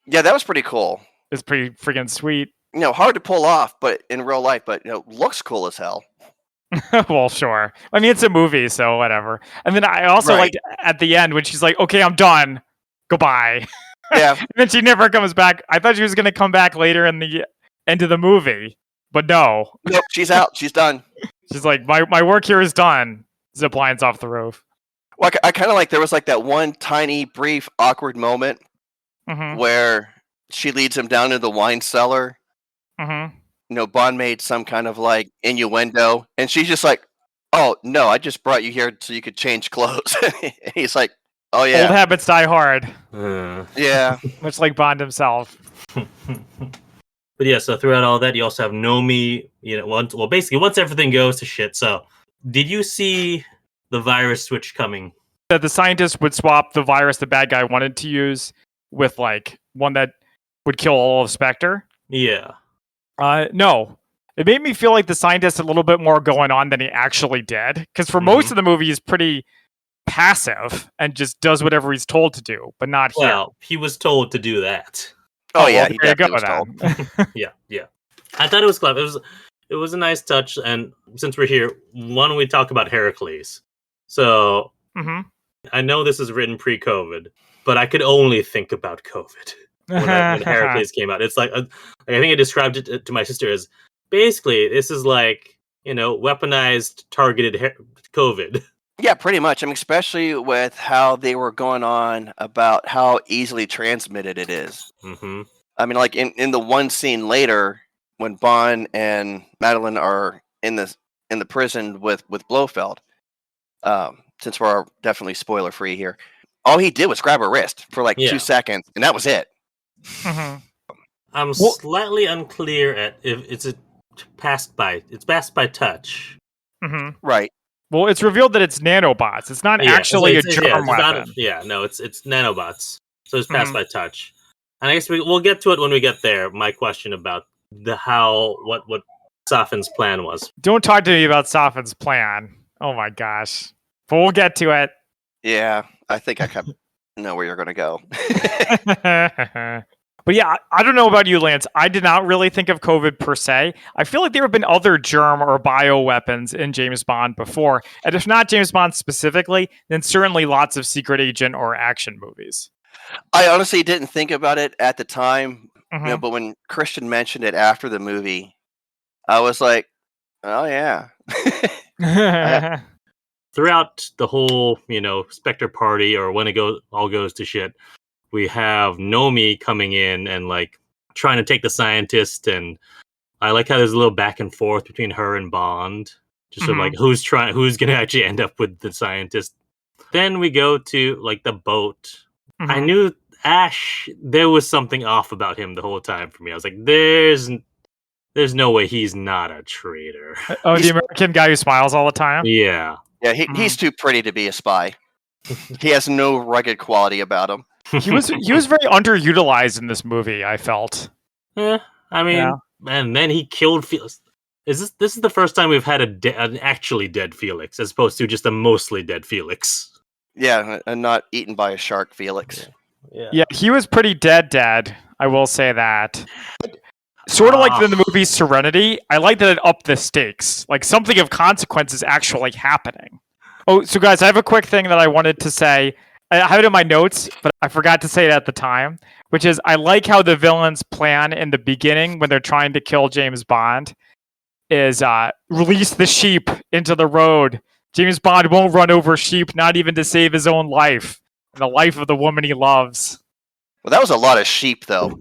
Yeah, that was pretty cool. It's pretty freaking sweet. Hard to pull off, but in real life, but looks cool as hell. Well, sure. I mean, it's a movie, so whatever. And then I also liked at the end when she's like, "Okay, I'm done. Goodbye." Yeah. And then she never comes back. I thought she was going to come back later in the end of the movie, but no. Nope, she's out. She's done. She's like, my work here is done. Zip lines off the roof. Well, I kind of like there was like that one tiny, brief, awkward moment where she leads him down to the wine cellar. Bond made some kind of like innuendo, and she's just like, "Oh no, I just brought you here so you could change clothes." And he's like, "Oh yeah, old habits die hard." Yeah, much like Bond himself. But yeah, so throughout all that, you also have Nomi. Basically, once everything goes to shit. So, did you see the virus switch coming? That the scientist would swap the virus the bad guy wanted to use with like one that would kill all of Spectre. Yeah. No. It made me feel like the scientist had a little bit more going on than he actually did. Because for most of the movie, he's pretty passive and just does whatever he's told to do, but not here. Well, he was told to do that. Oh yeah, he definitely was told. Yeah. I thought it was clever. It was a nice touch, and since we're here, why don't we talk about Heracles? So, I know this is written pre-COVID, but I could only think about COVID when Heracles came out. It's like, I think I described it to my sister as, basically, this is like, weaponized, targeted COVID. Yeah, pretty much. I mean, especially with how they were going on about how easily transmitted it is. I mean, like in the one scene later, when Bond and Madeline are in the prison with Blofeld, since we're definitely spoiler free here, all he did was grab her wrist for like 2 seconds, and that was it. I'm slightly unclear at if it's passed by touch. Right. Well, it's revealed that it's nanobots. It's not actually a germ weapon. It's nanobots. So it's passed by touch. And I guess we'll get to it when we get there. My question about what Safin's plan was. Don't talk to me about Safin's plan. Oh my gosh. But we'll get to it. Yeah, I think I kind of know where you're going to go. But yeah, I don't know about you, Lance. I did not really think of COVID per se. I feel like there have been other germ or bio weapons in James Bond before. And if not James Bond specifically, then certainly lots of secret agent or action movies. I honestly didn't think about it at the time, but when Christian mentioned it after the movie, I was like, oh yeah. Throughout the whole, Spectre party, or when it all goes to shit, we have Nomi coming in and like trying to take the scientist, and I like how there's a little back and forth between her and Bond, just sort of like who's going to actually end up with the scientist. Then we go to like the boat. I knew Ash, there was something off about him the whole time for me. I was like, there's no way he's not a traitor. Oh, the American guy who smiles all the time? Yeah. Yeah, he's too pretty to be a spy. He has no rugged quality about him. He was very underutilized in this movie, I felt. Yeah, I mean, and then he killed Felix. This is the first time we've had an actually dead Felix, as opposed to just a mostly dead Felix. Yeah, and not eaten by a shark, Felix. Yeah, he was pretty dead. I will say that. Sort of like in the movie Serenity, I like that it upped the stakes. Like something of consequence is actually happening. Oh, so guys, I have a quick thing that I wanted to say. I have it in my notes, but I forgot to say it at the time, which is I like how the villains plan in the beginning when they're trying to kill James Bond is release the sheep into the road. James Bond won't run over sheep, not even to save his own life and the life of the woman he loves. Well, that was a lot of sheep, though.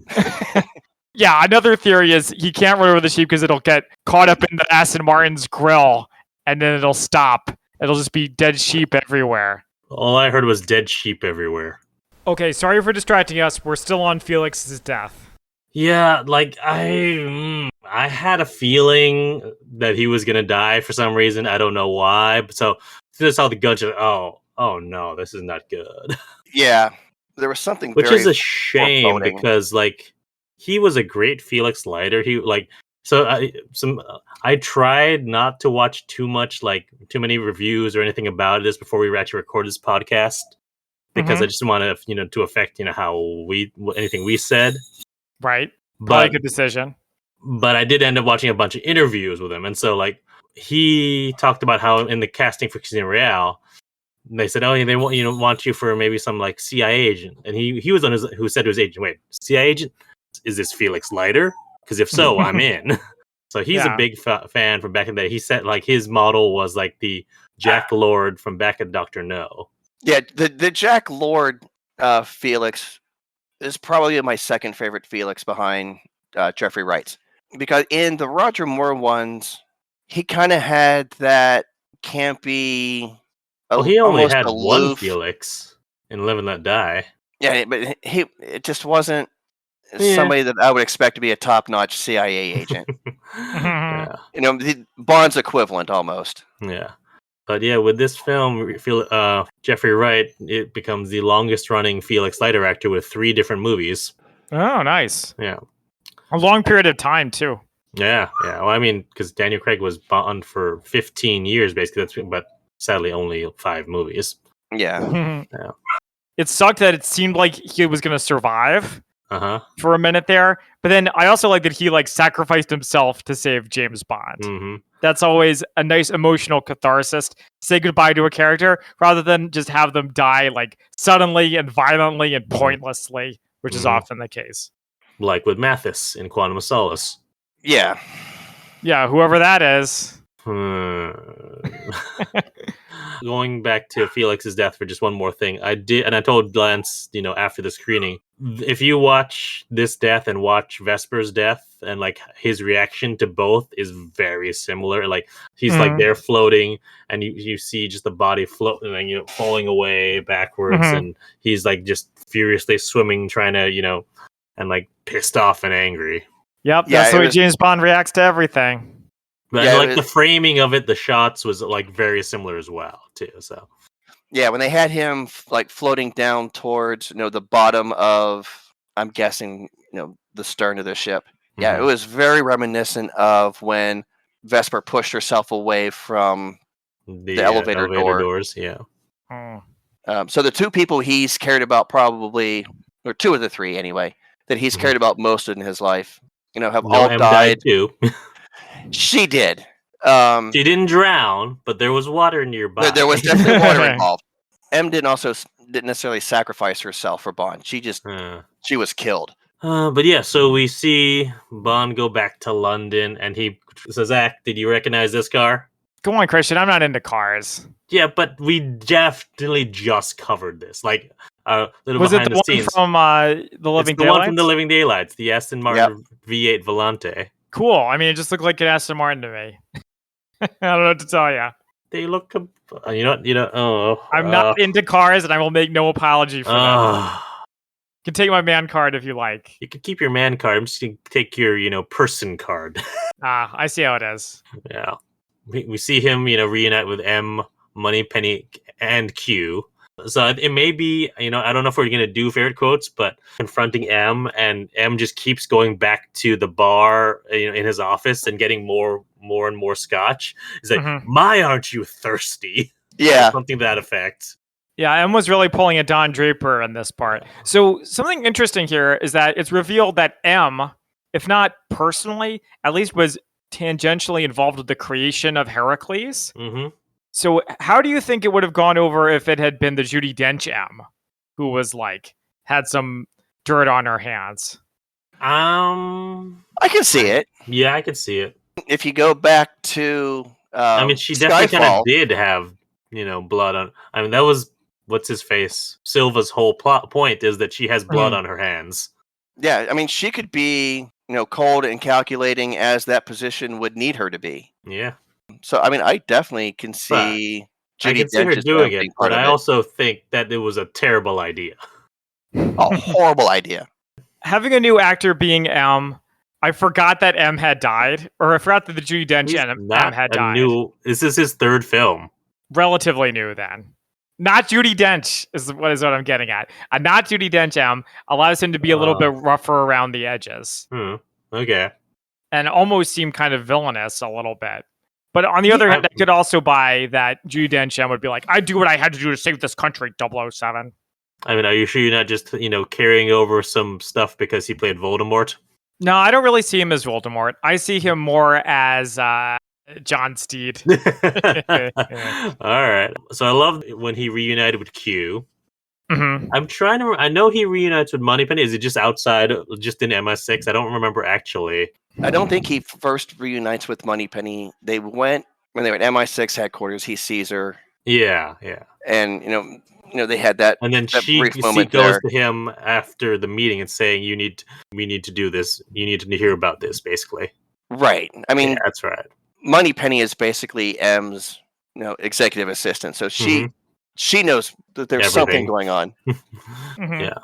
Yeah, another theory is he can't run over the sheep because it'll get caught up in the Aston Martin's grill, and then it'll stop. It'll just be dead sheep everywhere. All I heard was dead sheep everywhere. Okay, sorry for distracting us. We're still on Felix's death. Yeah, like I had a feeling that he was gonna die for some reason. I don't know why. But so just saw the gunshot. Oh no, this is not good. Yeah, there was something which very is a shame foreboding. because like he was a great Felix Leiter. He like so I tried not to watch too many reviews or anything about this before we actually record this podcast because I just want to to affect how anything we said. Right. Probably a good decision. But I did end up watching a bunch of interviews with him, and so like he talked about how in the casting for Casino Royale, they said, "Oh, they want you for maybe some like CIA agent," and he was who said to his agent, "Wait, CIA agent? Is this Felix Leiter? Because if so, I'm in." So he's a big fan from back in the day. He said like his model was like the Jack Lord from back at Dr. No. Yeah, the Jack Lord Felix is probably my second favorite Felix behind Jeffrey Wright's. Because in the Roger Moore ones, he kind of had that campy. Well, he only had aloof. one Felix in Live and Let Die. Yeah, but it just wasn't somebody that I would expect to be a top-notch CIA agent. Yeah. The Bond's equivalent almost. Yeah. But yeah, with this film, Jeffrey Wright, it becomes the longest-running Felix Leiter actor with 3 different movies. Oh, nice. Yeah. A long period of time, too. Yeah. Well, I mean, because Daniel Craig was Bond for 15 years, basically, but sadly only 5 movies. Yeah. Yeah. It sucked that it seemed like he was going to survive for a minute there. But then I also like that he sacrificed himself to save James Bond. Mm-hmm. That's always a nice emotional catharsis. Say goodbye to a character rather than just have them die suddenly and violently and pointlessly, which is often the case. Like with Mathis in Quantum of Solace. Yeah. Yeah, whoever that is. Going back to Felix's death for just one more thing. I told Lance, after the screening, if you watch this death and watch Vesper's death and his reaction to both is very similar. Like he's there floating and you see just the body floating and falling away backwards and he's just furiously swimming trying to, and pissed off and angry. Yep, that's the way James Bond reacts to everything. But the framing of it, the shots was very similar as well too. So yeah, when they had him floating down towards the bottom of, I'm guessing the stern of the ship. Yeah, it was very reminiscent of when Vesper pushed herself away from the elevator doors. Yeah. So the 2 people he's cared about probably, or 2 of the 3 anyway, that he's cared about most in his life, have all died too. She did. She didn't drown, but there was water nearby. There was definitely water involved. M didn't necessarily sacrifice herself for Bond. She just she was killed. But yeah, so we see Bond go back to London, and he says, "Zach, did you recognize this car?" Go on, Christian. I'm not into cars. Yeah, but we definitely just covered this. Little was behind it the the scenes. One from the Living Daylights? The one from the Living Daylights, the Aston Martin V8 Volante. Cool. I mean, it just looked like an Aston Martin to me. I don't know what to tell you. They look, I'm not into cars, and I will make no apology for that. You can take my man card if you like. You can keep your man card. I'm just going to take your, person card. I see how it is. Yeah. We see him, reunite with M, Moneypenny, and Q. So it may be, I don't know if we're going to do favorite quotes, but confronting M, and M just keeps going back to the bar, in his office and getting more and more scotch. He's like, "My, aren't you thirsty?" Yeah. Something to that effect. Yeah, M was really pulling a Don Draper in this part. So something interesting here is that it's revealed that M, if not personally, at least was tangentially involved with the creation of Heracles. Mm-hmm. So how do you think it would have gone over if it had been the Judi Dench M, who was had some dirt on her hands? I can see it. Yeah, I could see it. If you go back to, she definitely kind Skyfall, of did have, blood on. That was what's his face. Silva's whole point is that she has blood on her hands. Yeah, she could be, cold and calculating as that position would need her to be. Yeah. So, I definitely can see I can see her doing it, but I also think that it was a terrible idea. A horrible idea. Having a new actor being M, I forgot that M had died, or I forgot that the Judi Dench M had died. This is his third film. Relatively new, then. Not Judi Dench is what I'm getting at. Not Judi Dench M allows him to be a little bit rougher around the edges. Okay. And almost seem kind of villainous a little bit. But on the other hand, I could also buy that Judi Dench M would be like, I do what I had to do to save this country, 007. Are you sure you're not just, carrying over some stuff because he played Voldemort? No, I don't really see him as Voldemort. I see him more as John Steed. All right. So I love when he reunited with Q. Mm-hmm. I'm trying to. I know he reunites with Moneypenny. Is it just outside, just in MI6? I don't remember actually. I don't think he first reunites with Moneypenny. They went when they were at MI6 headquarters. He sees her. Yeah. And they had that. And then she goes to him after the meeting and saying, we need to do this. You need to hear about this, basically. Right. Yeah, that's right. Moneypenny is basically M's, executive assistant. So she knows that there's something going on. Yeah.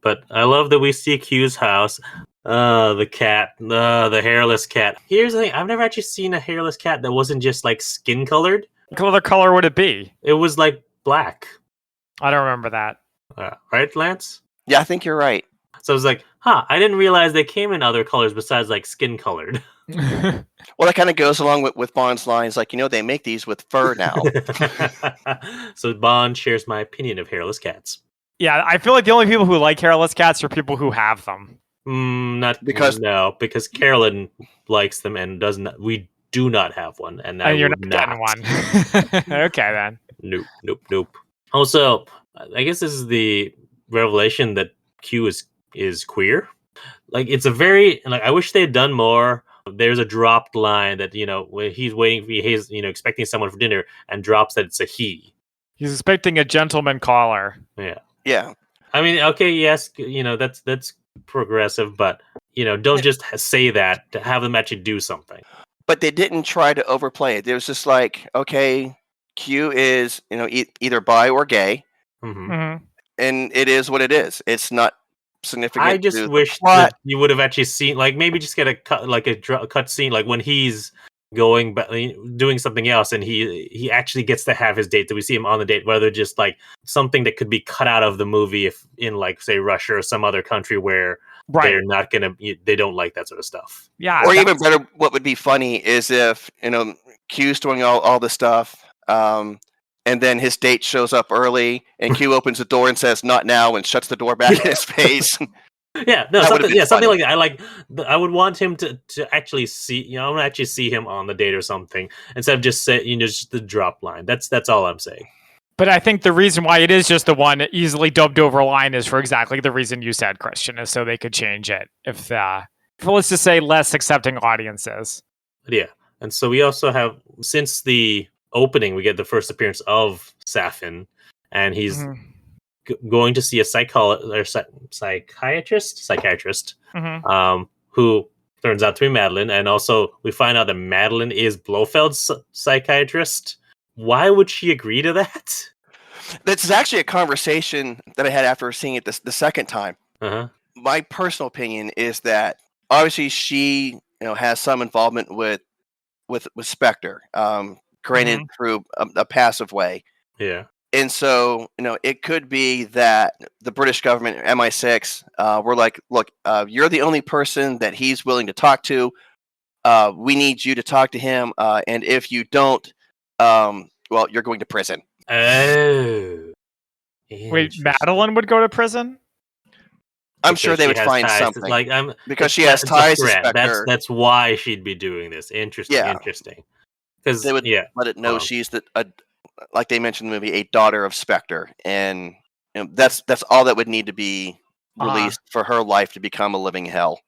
But I love that we see Q's house. The cat, the hairless cat. Here's the thing: I've never actually seen a hairless cat that wasn't just skin colored. What other color would it be? It was black. I don't remember that. Right, Lance? Yeah, I think you're right. So I was like, I didn't realize they came in other colors besides skin colored. Well, that kind of goes along with Bond's lines, they make these with fur now. So Bond shares my opinion of hairless cats. Yeah, I feel like the only people who like hairless cats are people who have them. Because Carolyn likes them and doesn't. We do not have one, and you're not getting one. Okay, then. Nope. Also, I guess this is the revelation that Q is queer. It's a very I wish they had done more. There's a dropped line that when he's he's expecting someone for dinner and drops that it's a he. He's expecting a gentleman caller. Yeah. Okay, yes, that's progressive, but don't just say that. To have them actually do something. But they didn't try to overplay it. It was just okay, Q is either bi or gay, and it is what it is. It's not significant. I just wish that you would have actually seen maybe just get a cut scene when he's going doing something else and he actually gets to have his date, that we see him on the date, rather just something that could be cut out of the movie if in say Russia or some other country where they're not gonna, they don't like that sort of stuff. Yeah. Or even better, what would be funny is if Q's doing all this stuff, and then his date shows up early and Q opens the door and says not now and shuts the door back in his face. Something like that. I would want him to actually see, I want to actually see him on the date or something instead of just saying, just the drop line. That's all I'm saying. But I think the reason why it is just the one easily dubbed over line is for exactly the reason you said, Christian, is so they could change it if let's just say less accepting audiences. Yeah, and so we also have, since the opening, we get the first appearance of Safin, and he's going to see a psychiatrist, who turns out to be Madeline, and also we find out that Madeline is Blofeld's psychiatrist. Why would she agree to that? This is actually a conversation that I had after seeing it the second time. Uh-huh. My personal opinion is that obviously she has some involvement with Spectre, granted through a passive way. Yeah. And so, it could be that the British government, MI6, were like, look, you're the only person that he's willing to talk to. We need you to talk to him. And if you don't, well, you're going to prison. Oh. Wait, Madeline would go to prison? I'm sure they would find something. Because she has ties to Spectre. That's why she'd be doing this. Interesting. Because they would let it know she's like they mentioned in the movie, a daughter of Spectre, and that's all that would need to be released for her life to become a living hell.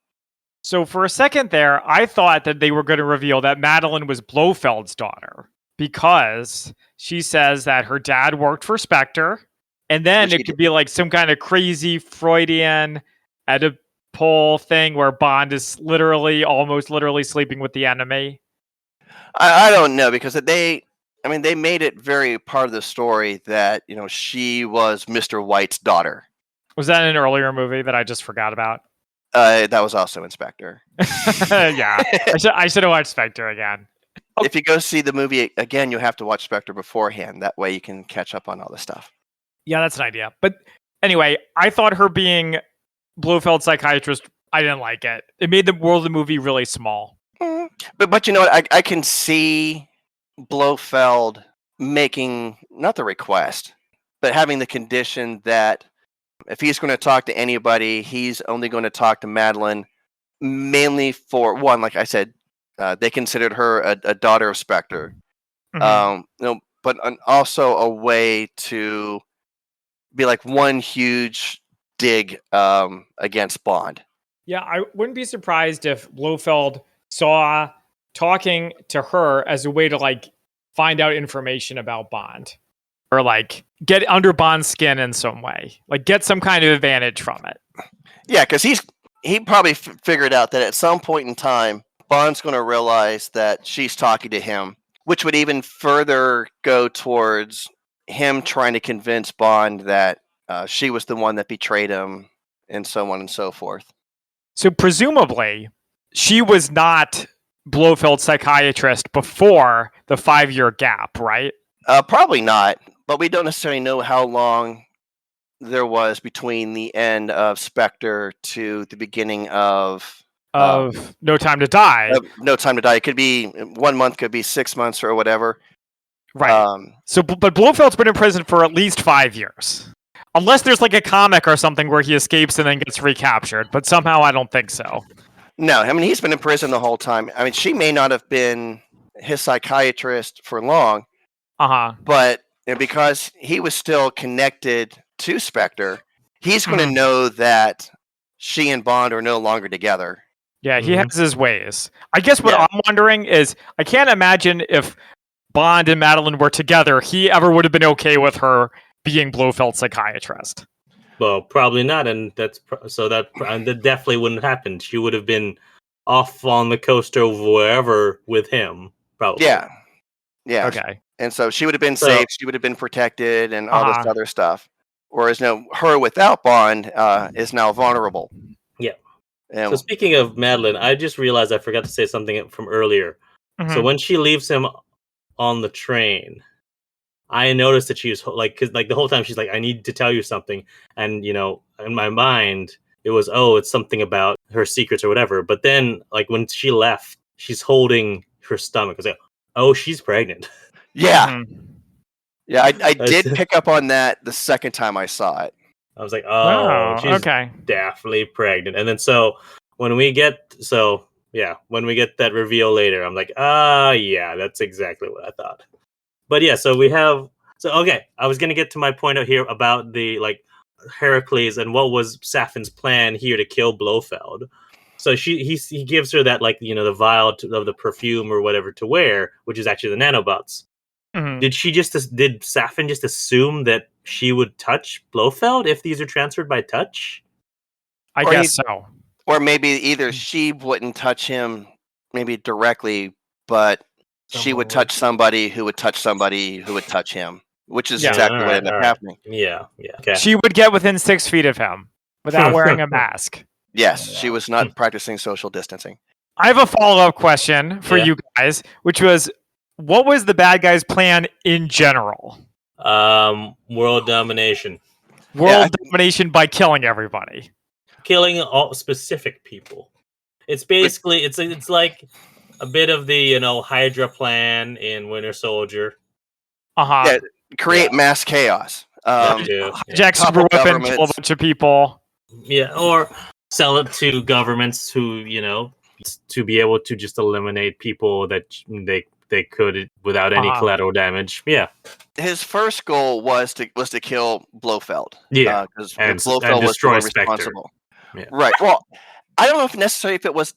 So for a second there, I thought that they were going to reveal that Madeline was Blofeld's daughter because she says that her dad worked for Spectre, and then it could be like some kind of crazy Freudian Oedipal thing where Bond is almost literally sleeping with the enemy. I don't know, because they made it very part of the story that, she was Mr. White's daughter. Was that in an earlier movie that I just forgot about? That was also in Spectre. Yeah. I should have watched Spectre again. If you go see the movie again, you'll have to watch Spectre beforehand. That way you can catch up on all this stuff. Yeah, that's an idea. But anyway, I thought her being Blofeld's psychiatrist, I didn't like it. It made the world of the movie really small. But you know what? I can see Blofeld making, not the request, but having the condition that if he's going to talk to anybody, he's only going to talk to Madeline, mainly for one, like I said, they considered her a daughter of Spectre, but also a way to be like one huge dig against Bond. Yeah, I wouldn't be surprised if Blofeld saw talking to her as a way to like find out information about Bond, or like get under Bond's skin in some way, like get some kind of advantage from it. Yeah, because he probably figured out that at some point in time, Bond's going to realize that she's talking to him, which would even further go towards him trying to convince Bond that she was the one that betrayed him, and so on and so forth. So presumably, she was not Blofeld's psychiatrist before the 5-year gap, right? Probably not, but we don't necessarily know how long there was between the end of Spectre to the beginning of No Time to Die. No Time to Die. It could be 1 month, could be 6 months, or whatever. Right. But Blofeld's been in prison for at least 5 years. Unless there's like a comic or something where he escapes and then gets recaptured, but somehow I don't think so. No, I mean, he's been in prison the whole time. I mean, she may not have been his psychiatrist for long, but because he was still connected to Spectre, he's going to know that she and Bond are no longer together. Yeah, he has his ways. I guess what I'm wondering is, I can't imagine if Bond and Madeline were together, he ever would have been okay with her being Blofeld's psychiatrist. Well, probably not, and that definitely wouldn't have happened. She would have been off on the coast or wherever with him, probably. Yeah. Okay. And so she would have been safe. She would have been protected, and all this other stuff. Whereas, her without Bond is now vulnerable. Yeah. So speaking of Madeline, I just realized I forgot to say something from earlier. So when she leaves him on the train, I noticed that she was because the whole time she's like, I need to tell you something. And, in my mind, it was, it's something about her secrets or whatever. But then, when she left, she's holding her stomach. I was like, oh, she's pregnant. Yeah. Yeah, I did pick up on that the second time I saw it. I was like, she's definitely pregnant. And then when we get that reveal later, I'm like, yeah, that's exactly what I thought. But yeah, I was going to get to my point out here about the Heracles and what was Safin's plan here to kill Blofeld. So he gives her that the vial of the perfume or whatever to wear, which is actually the nanobots. Did Safin just assume that she would touch Blofeld if these are transferred by touch? I guess so. Or maybe either she wouldn't touch him maybe directly, but she would touch somebody who would touch somebody who would touch him. which is exactly what ended up happening. Yeah. Okay. She would get within 6 feet of him without wearing a mask. Yes, she was not practicing social distancing. I have a follow-up question for you guys, which was, what was the bad guys' plan in general? World domination. World domination by killing everybody. Killing all specific people. It's basically it's like a bit of the Hydra plan in Winter Soldier. Yeah, create mass chaos. Hijack super weapon, kill a bunch of people. Yeah, or sell it to governments who to be able to just eliminate people that they could without any collateral damage. Yeah. His first goal was to kill Blofeld. Yeah, because Blofeld was responsible. Yeah. Right. Well, I don't know if it was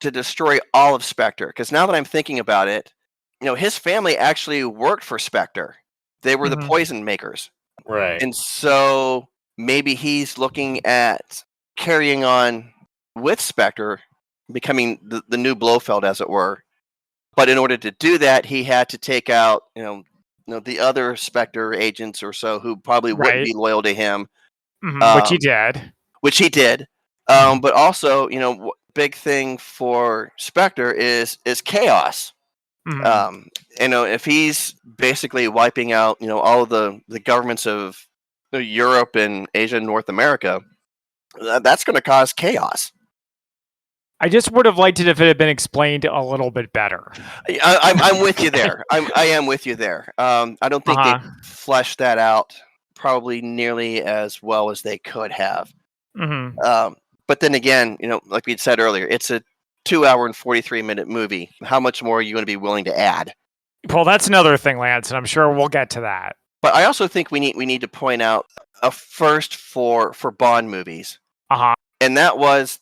to destroy all of Spectre, because now that I'm thinking about it, his family actually worked for Spectre. They were the poison makers. Right. And so maybe he's looking at carrying on with Spectre, becoming the new Blofeld, as it were. But in order to do that, he had to take out, the other Spectre agents or so who probably wouldn't be loyal to him. Which he did. But also, big thing for Spectre is chaos. If he's basically wiping out, all of the governments of Europe and Asia and North America, that's going to cause chaos. I just would have liked it if it had been explained a little bit better. I'm with you there. I am with you there. I don't think they fleshed that out probably nearly as well as they could have. But then again, like we said earlier, it's a 2 hour and 43-minute movie. How much more are you going to be willing to add? Well, that's another thing, Lance, and I'm sure we'll get to that. But I also think we need to point out a first for Bond movies. And that was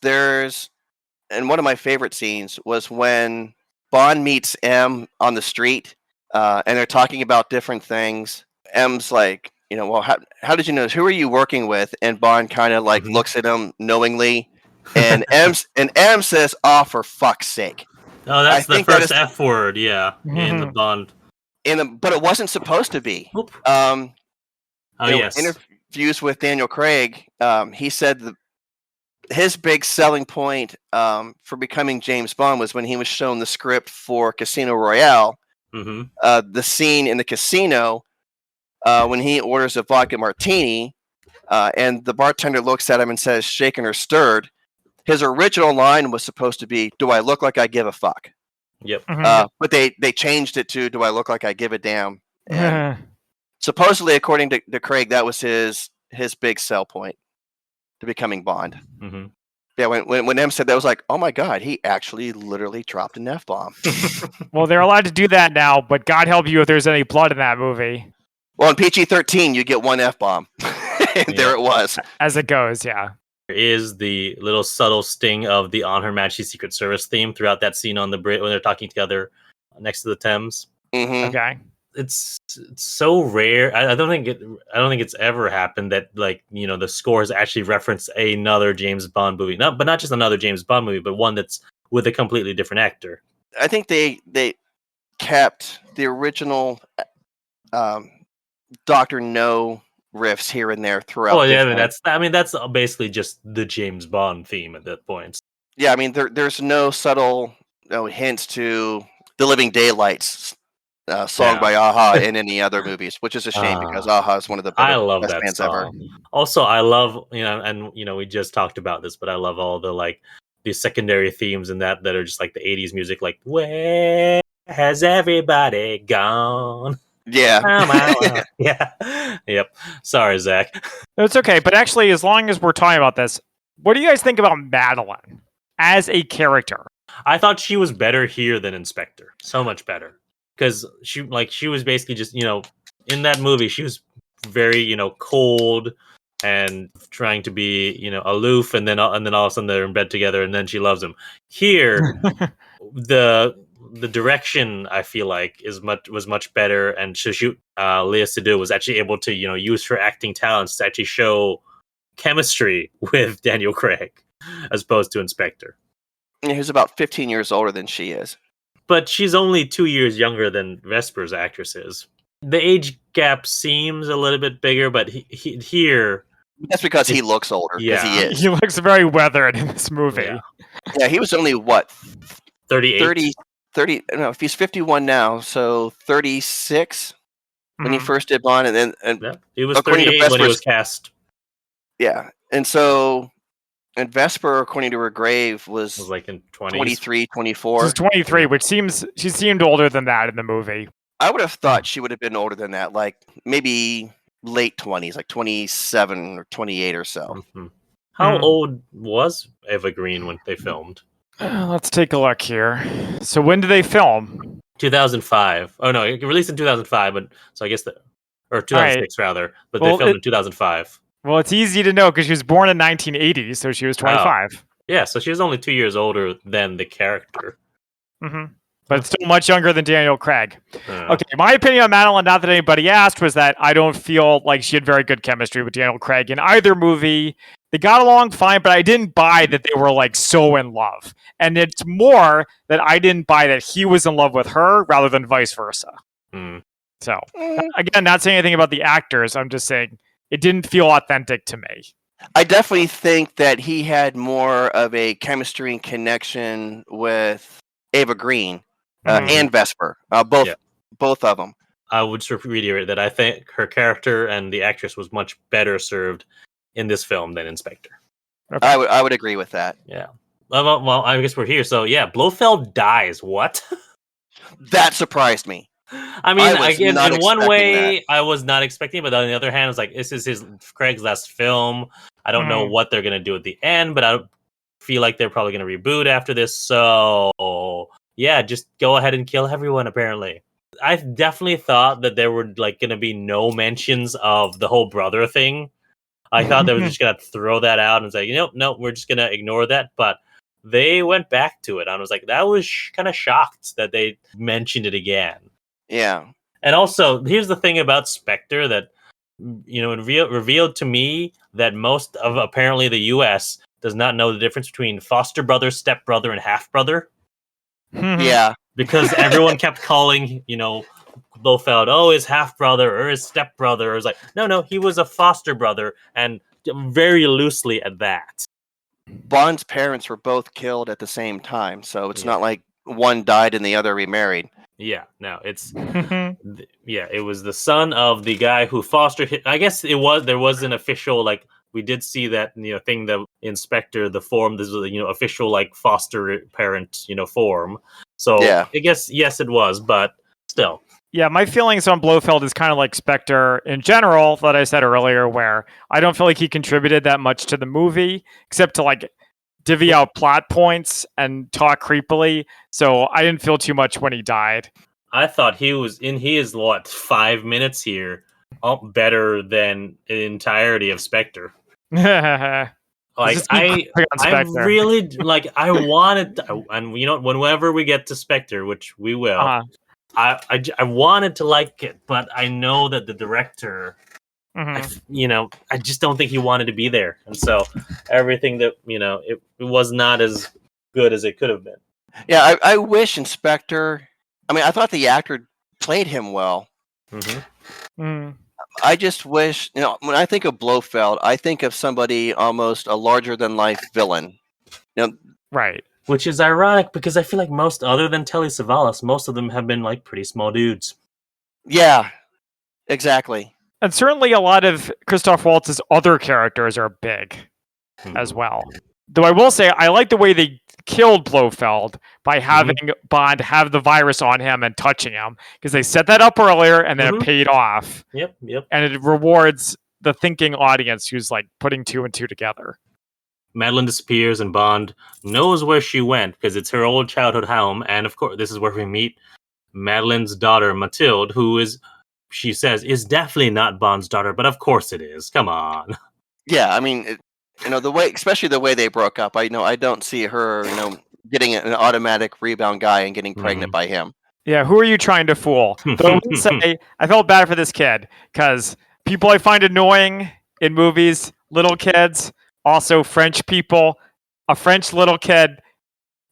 and one of my favorite scenes was when Bond meets M on the street, and they're talking about different things. M's like, well, how did you know? Who are you working with? And Bond kind of looks at him knowingly, and M says, "Oh, for fuck's sake!" Oh, that's the first F word, in the Bond. But it wasn't supposed to be. Yes. Interviews with Daniel Craig, he said his big selling point for becoming James Bond was when he was shown the script for Casino Royale. The scene in the casino when he orders a vodka martini, and the bartender looks at him and says, "Shaken or stirred." His original line was supposed to be, "Do I look like I give a fuck?" Yep. But they changed it to, "Do I look like I give a damn?" And supposedly, according to Craig, that was his big sell point to becoming Bond. Yeah, when M said that, I was like, oh my god, he actually literally dropped an F-bomb. Well, they're allowed to do that now, but God help you if there's any blood in that movie. Well, in PG-13, you get one F-bomb. And there it was. As it goes, yeah. There is the little subtle sting of the On Her Majesty's Secret Service theme throughout that scene on the bridge when they're talking together next to the Thames. Okay. It's so rare. I don't think it's ever happened that the score has actually referenced another James Bond movie. But not just another James Bond movie, but one that's with a completely different actor. I think they kept the original Dr. No riffs here and there throughout. Oh yeah, that's basically just the James Bond theme at that point. Yeah, there's no subtle hints to the Living Daylights song by Aha in any other movies, which is a shame because Aha is one of the best bands ever. Also, I love we just talked about this, but I love all the secondary themes in that are just like the 80s music, like "Where has everybody gone?" Yeah. Yeah. Yep. Sorry, Zach. No, it's okay. But actually, as long as we're talking about this, what do you guys think about Madeline as a character? I thought she was better here than in Spectre. So much better. Because she was basically just, in that movie, she was very, cold and trying to be, aloof, and then all of a sudden they're in bed together and then she loves him. Here, the direction, I feel like, was much better, and Léa Seydoux was actually able to use her acting talents to actually show chemistry with Daniel Craig as opposed to Inspector. Who's about 15 years older than she is, but she's only 2 years younger than Vesper's actress is. The age gap seems a little bit bigger, but here... That's because he looks older, because he is. He looks very weathered in this movie. Yeah, he was only, what? 38? 30, no, if he's 51 now, so 36 when he first did Bond, and then... he was 38 when he was cast. Yeah, and Vesper, according to her grave, was like in 20s. 23, 24. She's 23, which she seemed older than that in the movie. I would have thought she would have been older than that, like maybe late 20s, like 27 or 28 or so. Mm-hmm. How old was Eva Green when they filmed? Let's take a look here. So when did they film? 2005. Oh no, it released in 2005, but so I guess or 2006 rather, but they filmed in 2005. Well, it's easy to know because she was born in 1980, so she was 25. Oh. Yeah, so she was only 2 years older than the character. Mm-hmm. But still much younger than Daniel Craig. Okay, my opinion on Madeline, not that anybody asked, was that I don't feel like she had very good chemistry with Daniel Craig in either movie. They got along fine, but I didn't buy that they were like so in love. And it's more that I didn't buy that he was in love with her rather than vice versa. So, again, not saying anything about the actors. I'm just saying it didn't feel authentic to me. I definitely think that he had more of a chemistry and connection with Eva Green and Vesper, both of them. I would sort of reiterate that I think her character and the actress was much better served in this film than in Spectre. Okay. I would agree with that. Yeah. Well, I guess we're here. So yeah, Blofeld dies. What? That surprised me. I mean, in one way, I was not expecting, but on the other hand, I was like, this is Craig's last film. I don't know what they're gonna do at the end, but I feel like they're probably gonna reboot after this. So yeah, just go ahead and kill everyone. Apparently, I definitely thought that there were like gonna be no mentions of the whole brother thing. I thought they were just gonna throw that out and say, no, we're just gonna ignore that. But they went back to it. I was like, that was kind of shocked that they mentioned it again. Yeah. And also, here's the thing about Spectre that, revealed to me that most of apparently the U.S. does not know the difference between foster brother, step brother, and half brother. Yeah. Because everyone kept calling, Blofeld, his half brother or his step brother. It was like, no, he was a foster brother, and very loosely at that. Bond's parents were both killed at the same time, so it's not like one died and the other remarried. Yeah, no, it's it was the son of the guy who fostered him. I guess there was an official, like, we did see that thing, the Inspector, the form, this was official like foster parent form. So yeah. I guess yes, it was, but still. Yeah, my feelings on Blofeld is kind of like Spectre in general, that I said earlier, where I don't feel like he contributed that much to the movie, except to like divvy out plot points and talk creepily. So I didn't feel too much when he died. I thought he was in his 5 minutes here, better than the entirety of Spectre. Like I really like. I wanted, and whenever we get to Spectre, which we will, I wanted to like it, but I know that the director, I just don't think he wanted to be there, and so everything that it was not as good as it could have been. Yeah, I wish Inspector. I mean, I thought the actor played him well. I just wish, when I think of Blofeld, I think of somebody almost a larger-than-life villain. Right. Which is ironic because I feel like most, other than Telly Savalas, most of them have been like pretty small dudes. Yeah, exactly. And certainly a lot of Christoph Waltz's other characters are big as well. Though I will say, I like the way they killed Blofeld by having Bond have the virus on him and touching him, because they set that up earlier and then it paid off. Yep. And it rewards the thinking audience who's like putting two and two together. Madeline disappears and Bond knows where she went because it's her old childhood home. And of course, this is where we meet Madeline's daughter, Mathilde, who she says, is definitely not Bond's daughter, but of course it is. Come on. Yeah, I mean, the way, especially the way they broke up, I don't see her, getting an automatic rebound guy and getting pregnant by him. Yeah, who are you trying to fool? Though I would say, I felt bad for this kid, because people I find annoying in movies, little kids, also French people, a French little kid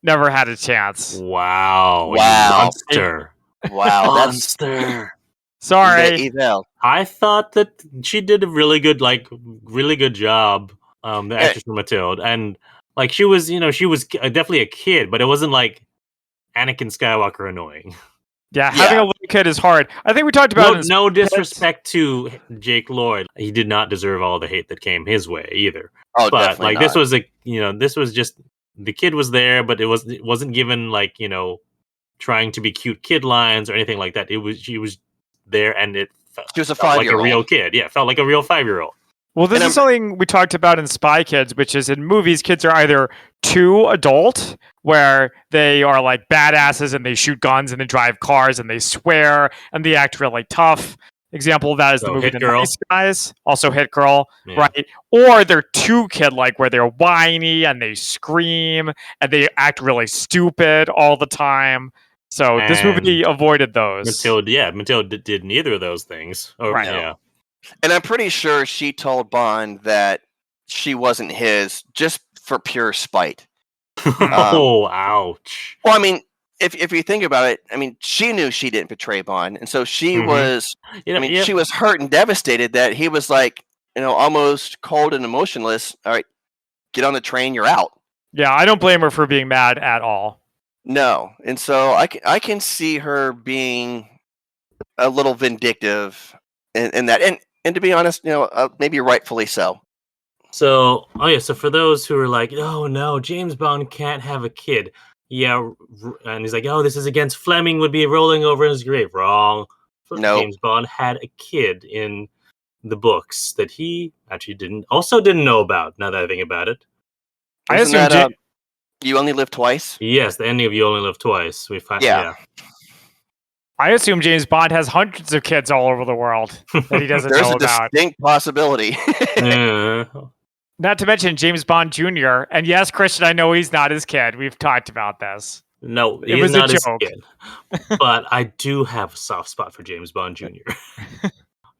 never had a chance. Wow. Monster. Wow. Monster. Sorry. Eval. I thought that she did a really good job. The actress from Matilda, and like she was definitely a kid, but it wasn't like Anakin Skywalker annoying. Yeah, having a little kid is hard. I think we talked about no disrespect to Jake Lloyd. He did not deserve all the hate that came his way either. Oh, but definitely like not. This was just the kid was there, but it wasn't given like trying to be cute kid lines or anything like that. She was there, and she was a felt 5-year-old, like a real kid. Yeah, felt like a real 5-year-old. Well, this is something we talked about in Spy Kids, which is in movies, kids are either too adult, where they are like badasses and they shoot guns and they drive cars and they swear and they act really tough. Example of that is the movie The Nice Guys, also Hit Girl, right? Or they're too kid-like, where they're whiny and they scream and they act really stupid all the time. So this movie avoided those. Matilda did neither of those things. Right. Yeah. And I'm pretty sure she told Bond that she wasn't his just for pure spite. Oh, ouch. Well, I mean, if you think about it, I mean, she knew she didn't betray Bond, and so she was. She was hurt and devastated that he was like, almost cold and emotionless. All right, get on the train, you're out. Yeah, I don't blame her for being mad at all. No, and so I can see her being a little vindictive in that, and to be honest, maybe rightfully so. So, so for those who are like, oh no, James Bond can't have a kid. Yeah, and he's like, oh, this is against Fleming, would be rolling over in his grave. Wrong. No. James Bond had a kid in the books that he actually didn't know about, now that I think about it. I assume You Only Live Twice? Yes, the ending of You Only Live Twice. Yeah. I assume James Bond has hundreds of kids all over the world that he doesn't know about. There's a distinct possibility. Not to mention James Bond Jr. And yes, Christian, I know he's not his kid. We've talked about this. No, he's not his kid. But I do have a soft spot for James Bond Jr.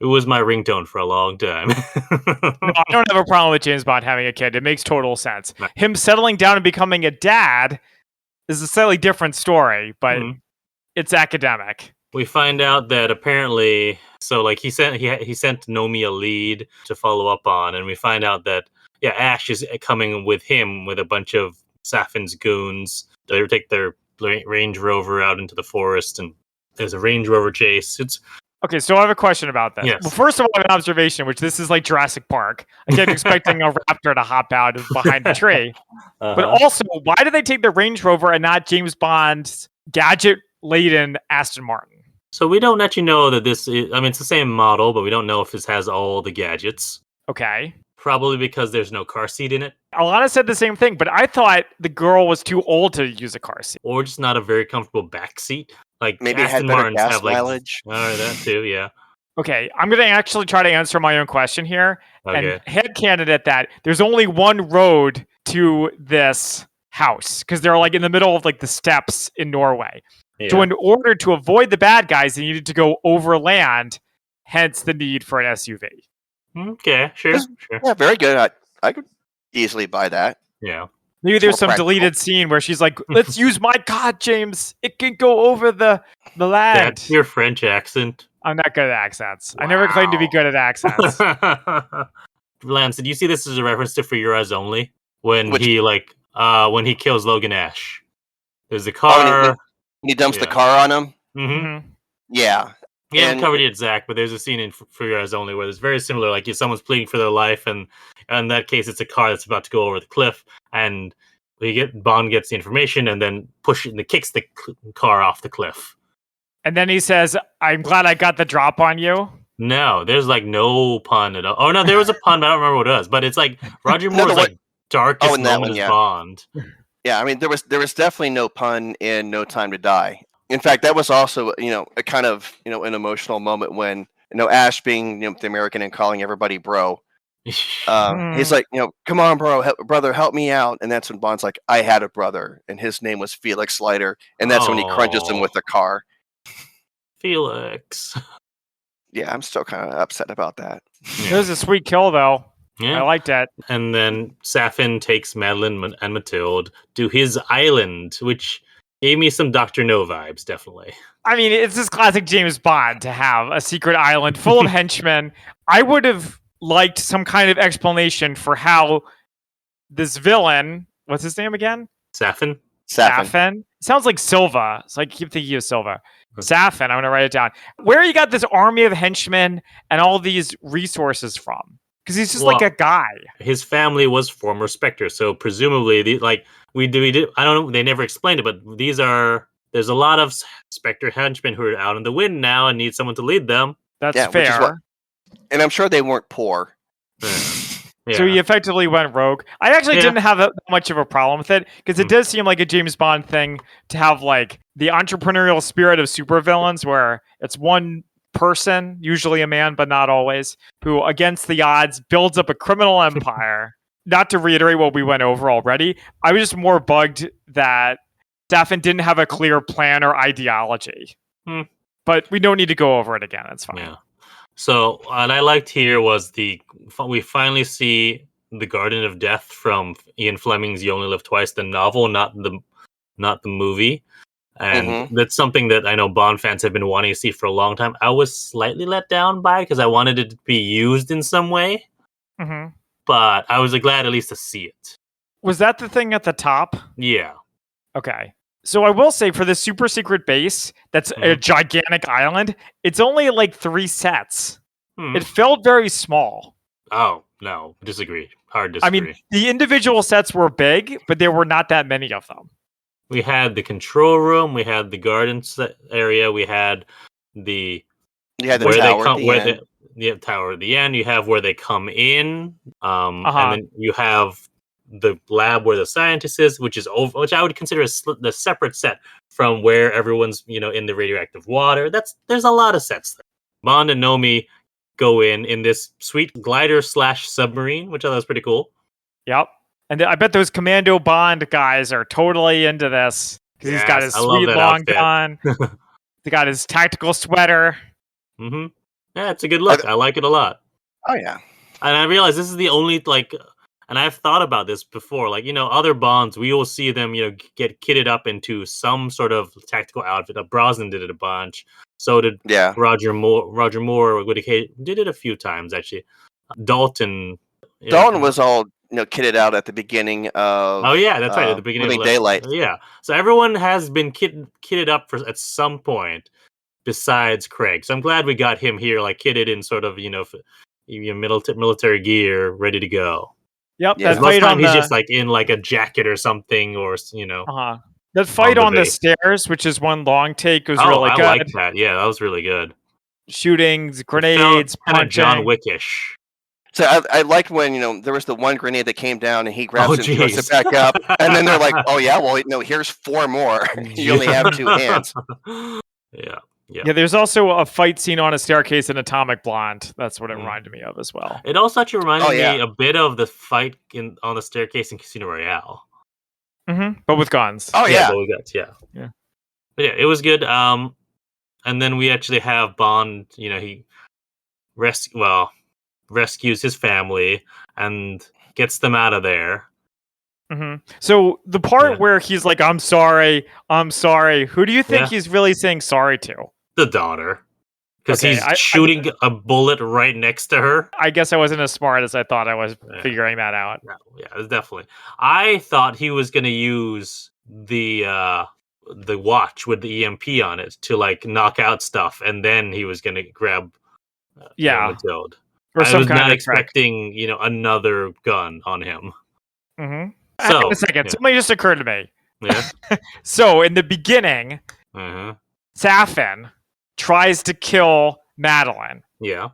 It was my ringtone for a long time. No, I don't have a problem with James Bond having a kid. It makes total sense. Right. Him settling down and becoming a dad is a slightly different story, but it's academic. We find out that apparently, so like he sent Nomi a lead to follow up on, and we find out that Ash is coming with him with a bunch of Safin's goons. They take their Range Rover out into the forest, and there's a Range Rover chase. Okay, so I have a question about that. Yes. Well, first of all, I have an observation, which this is like Jurassic Park. I kept expecting a raptor to hop out behind the tree. But also, why did they take the Range Rover and not James Bond's gadget-laden Aston Martin? So we don't actually know that this is... it's the same model, but we don't know if this has all the gadgets. Okay. Probably because there's no car seat in it. Alana said the same thing, but I thought the girl was too old to use a car seat. Or just not a very comfortable back seat. Like maybe Aston it had better Martins gas have like mileage. That too, yeah. Okay, I'm going to actually try to answer my own question here. Okay. And headcanon at that, there's only one road to this house because they're like in the middle of like the steppes in Norway. Yeah. So in order to avoid the bad guys, they needed to go overland, hence the need for an SUV. Okay, sure. Yeah, very good. I could easily buy that. Yeah. Maybe there's some deleted scene where she's like, let's use my God, James. It can go over the land. That's your French accent. I'm not good at accents. Wow. I never claimed to be good at accents. Lance, did you see this as a reference to For Your Eyes Only? When he kills Logan Ash. There's a car. He dumps the car on him? Mm-hmm. Yeah. We haven't covered it, Zach, but there's a scene in For Your Eyes Only where it's very similar. Like someone's pleading for their life, and in that case, it's a car that's about to go over the cliff, and Bond gets the information and then kicks the car off the cliff. And then he says, "I'm glad I got the drop on you." No, there's like no pun at all. Oh no, there was a pun, but I don't remember what it was. But it's like Roger Moore's like darkest moment as Bond. Yeah, I mean there was definitely no pun in No Time to Die. In fact, that was also, a kind of, an emotional moment when, Ash being, the American and calling everybody bro. He's like, come on, brother, help me out. And that's when Bond's like, I had a brother, and his name was Felix Leiter. And that's when he crunches him with the car. Felix. Yeah, I'm still kind of upset about that. Yeah. It was a sweet kill, though. Yeah. I liked that. And then Safin takes Madeline and Mathilde to his island, which... Gave me some Dr. No vibes, definitely. I mean, it's this classic James Bond to have a secret island full of henchmen. I would have liked some kind of explanation for how this villain, what's his name again? Safin? Safin. Sounds like Silva. So I keep thinking of Silva. Safin, I'm going to write it down. Where you got this army of henchmen and all these resources from? Because he's just like a guy. His family was former Spectre, so presumably, we did. I don't know. They never explained it, but there's a lot of Spectre henchmen who are out in the wind now and need someone to lead them. That's fair. And I'm sure they weren't poor. Yeah. So he effectively went rogue. I actually didn't have that much of a problem with it because it does seem like a James Bond thing to have like the entrepreneurial spirit of supervillains where it's one person, usually a man, but not always, who against the odds builds up a criminal empire. Not to reiterate what we went over already, I was just more bugged that Safin didn't have a clear plan or ideology. But we don't need to go over it again. It's fine. Yeah. So what I liked here was we finally see the Garden of Death from Ian Fleming's You Only Live Twice, the novel, not the movie. And that's something that I know Bond fans have been wanting to see for a long time. I was slightly let down by it because I wanted it to be used in some way. But I was glad at least to see it. Was that the thing at the top? Yeah. Okay. So I will say for the super secret base, that's a gigantic island, it's only like 3 sets. It felt very small. Oh, no. Disagree. Hard disagree. I mean, the individual sets were big, but there were not that many of them. We had the control room, we had the garden area, we had the tower at the end. You have where they come in, and then you have the lab where the scientist is, which I would consider the separate set from where everyone's in the radioactive water. There's a lot of sets there. Bond and Nomi go in this sweet glider / submarine, which I thought was pretty cool. Yep. And I bet those Commando Bond guys are totally into this because he's got his sweet long gun. He got his tactical sweater. Yeah, it's a good look. I like it a lot. Oh yeah. And I realize this is the only and I've thought about this before. Other Bonds, we will see them, get kitted up into some sort of tactical outfit. Brosnan did it a bunch. So did Roger Moore. Roger Moore did it a few times actually. Dalton was all kitted out at the beginning of. Oh yeah, that's right. At the beginning Living of Daylight. Yeah, so everyone has been kitted up at some point, besides Craig. So I'm glad we got him here, kitted in sort of military gear, ready to go. Yep. Yeah. Most of the time he's just in a jacket or something, or That fight on the stairs, which is one long take, was really good. I like that. Yeah, that was really good. Shootings, grenades, punching. John Wickish. So I liked when there was the one grenade that came down and he grabs it and throws it back up, and then they're like, "Oh yeah, well no, here's 4 more. You only have 2 hands." Yeah. There's also a fight scene on a staircase in Atomic Blonde. That's what it reminded me of as well. It also actually reminded me a bit of the fight on the staircase in Casino Royale. But with guns. Oh yeah, but with guns. Yeah. But yeah, it was good. And then we actually have Bond. He rescues his family and gets them out of there. So the part where he's like, I'm sorry. Who do you think he's really saying sorry to? The daughter. Because he's shooting a bullet right next to her. I guess I wasn't as smart as I thought I was figuring that out. No, yeah, definitely. I thought he was going to use the watch with the EMP on it to knock out stuff, and then he was going to grab Mathilde. Or I was not expecting, another gun on him. So, a second. Something just occurred to me. Yeah. So, in the beginning, Safin tries to kill Madeline. Yeah.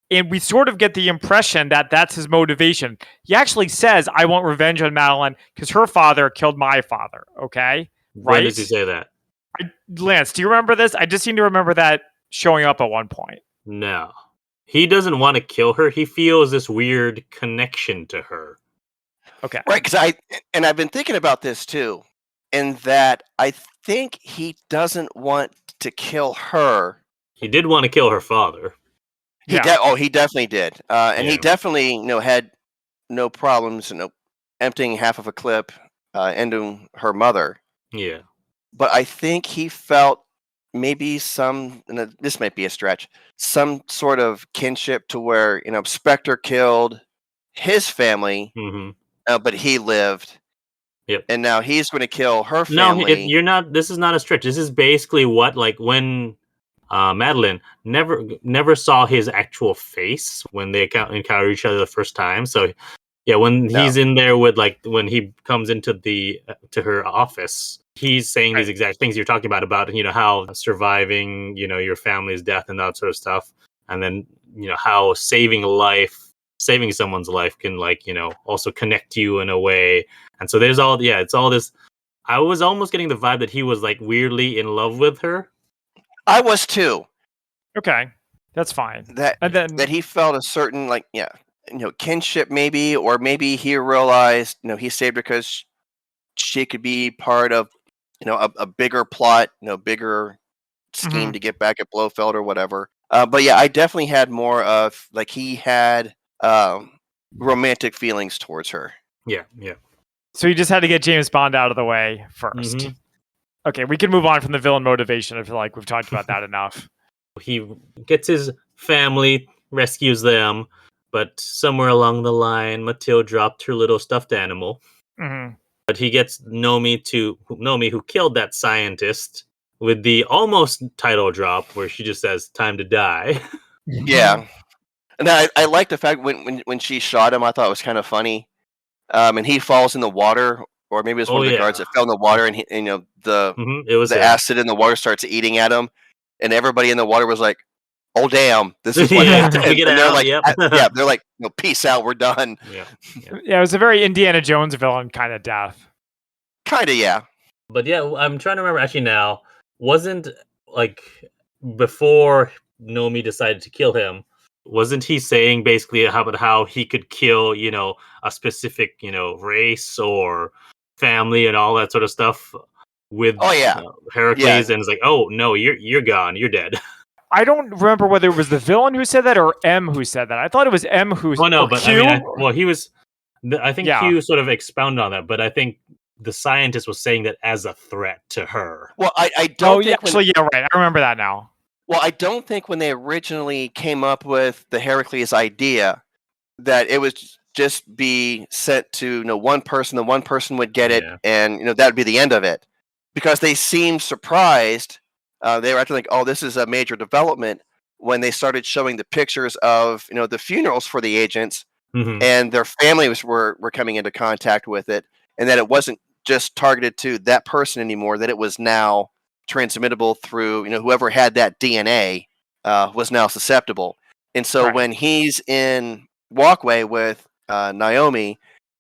And we sort of get the impression that that's his motivation. He actually says, I want revenge on Madeline because her father killed my father. Okay? Right? When does he say that? Lance, do you remember this? I just seem to remember that showing up at one point. No. He doesn't want to kill her. He feels this weird connection to her. Okay. Right, because I've been thinking about this too, in that I think he doesn't want to kill her. He did want to kill her father. He definitely did. And he definitely had no problems emptying half of a clip into her mother. Yeah. but I think he felt maybe some, and this might be a stretch, some sort of kinship to where, Spectre killed his family, but he lived. Yep. And now he's going to kill her No, family. you're not. This is not a stretch. This is basically what, like, when Madeline never saw his actual face when they encounter each other the first time. So, yeah, when he's in there with, like, when he comes into to her office, he's saying these exact things you're talking about, how surviving, your family's death and that sort of stuff, and then how saving someone's life can, like, also connect you in a way. And so there's it's all this. I was almost getting the vibe that he was, like, weirdly in love with her. I was too. Okay, that's fine. That he felt a certain, like, kinship maybe, or maybe he realized, he saved her because she could be part of, a bigger plot, bigger scheme to get back at Blofeld or whatever. But yeah, I definitely had more of, like, he had romantic feelings towards her. Yeah. So you just had to get James Bond out of the way first. Okay, we can move on from the villain motivation. I feel like we've talked about that enough. He gets his family, rescues them, but somewhere along the line, Mathilde dropped her little stuffed animal. But he gets Nomi, who killed that scientist, with the almost title drop where she just says, "Time to die." Yeah. And I like the fact when she shot him, I thought it was kind of funny. And he falls in the water, or maybe it was one of the guards that fell in the water, and the acid in the water starts eating at him, and everybody in the water was like, "Oh damn, this is what happened." And they're like, "Yeah," they're like, "Peace out, we're done." Yeah, it was a very Indiana Jones villain kind of death. Kind of, yeah. But yeah, I'm trying to remember actually now. Wasn't, like, before Nomi decided to kill him, wasn't he saying basically about how he could kill, a specific, race or family and all that sort of stuff with Heracles, and it's like, "Oh no, you're gone, you're dead." I don't remember whether it was the villain who said that or M who said that. I thought it was M who. Oh no, but Q? He was. I think Q sort of expounded on that, but I think the scientist was saying that as a threat to her. Well, I don't. Right. I remember that now. Well, I don't think when they originally came up with the Heracles idea that it was just be sent to one person, the one person would get it, and that would be the end of it. Because they seemed surprised. They were acting like, "Oh, this is a major development," when they started showing the pictures of the funerals for the agents, and their families were coming into contact with it, and that it wasn't just targeted to that person anymore, that it was now transmittable through whoever had that DNA was now susceptible. And so when he's in Walkway with Naomi,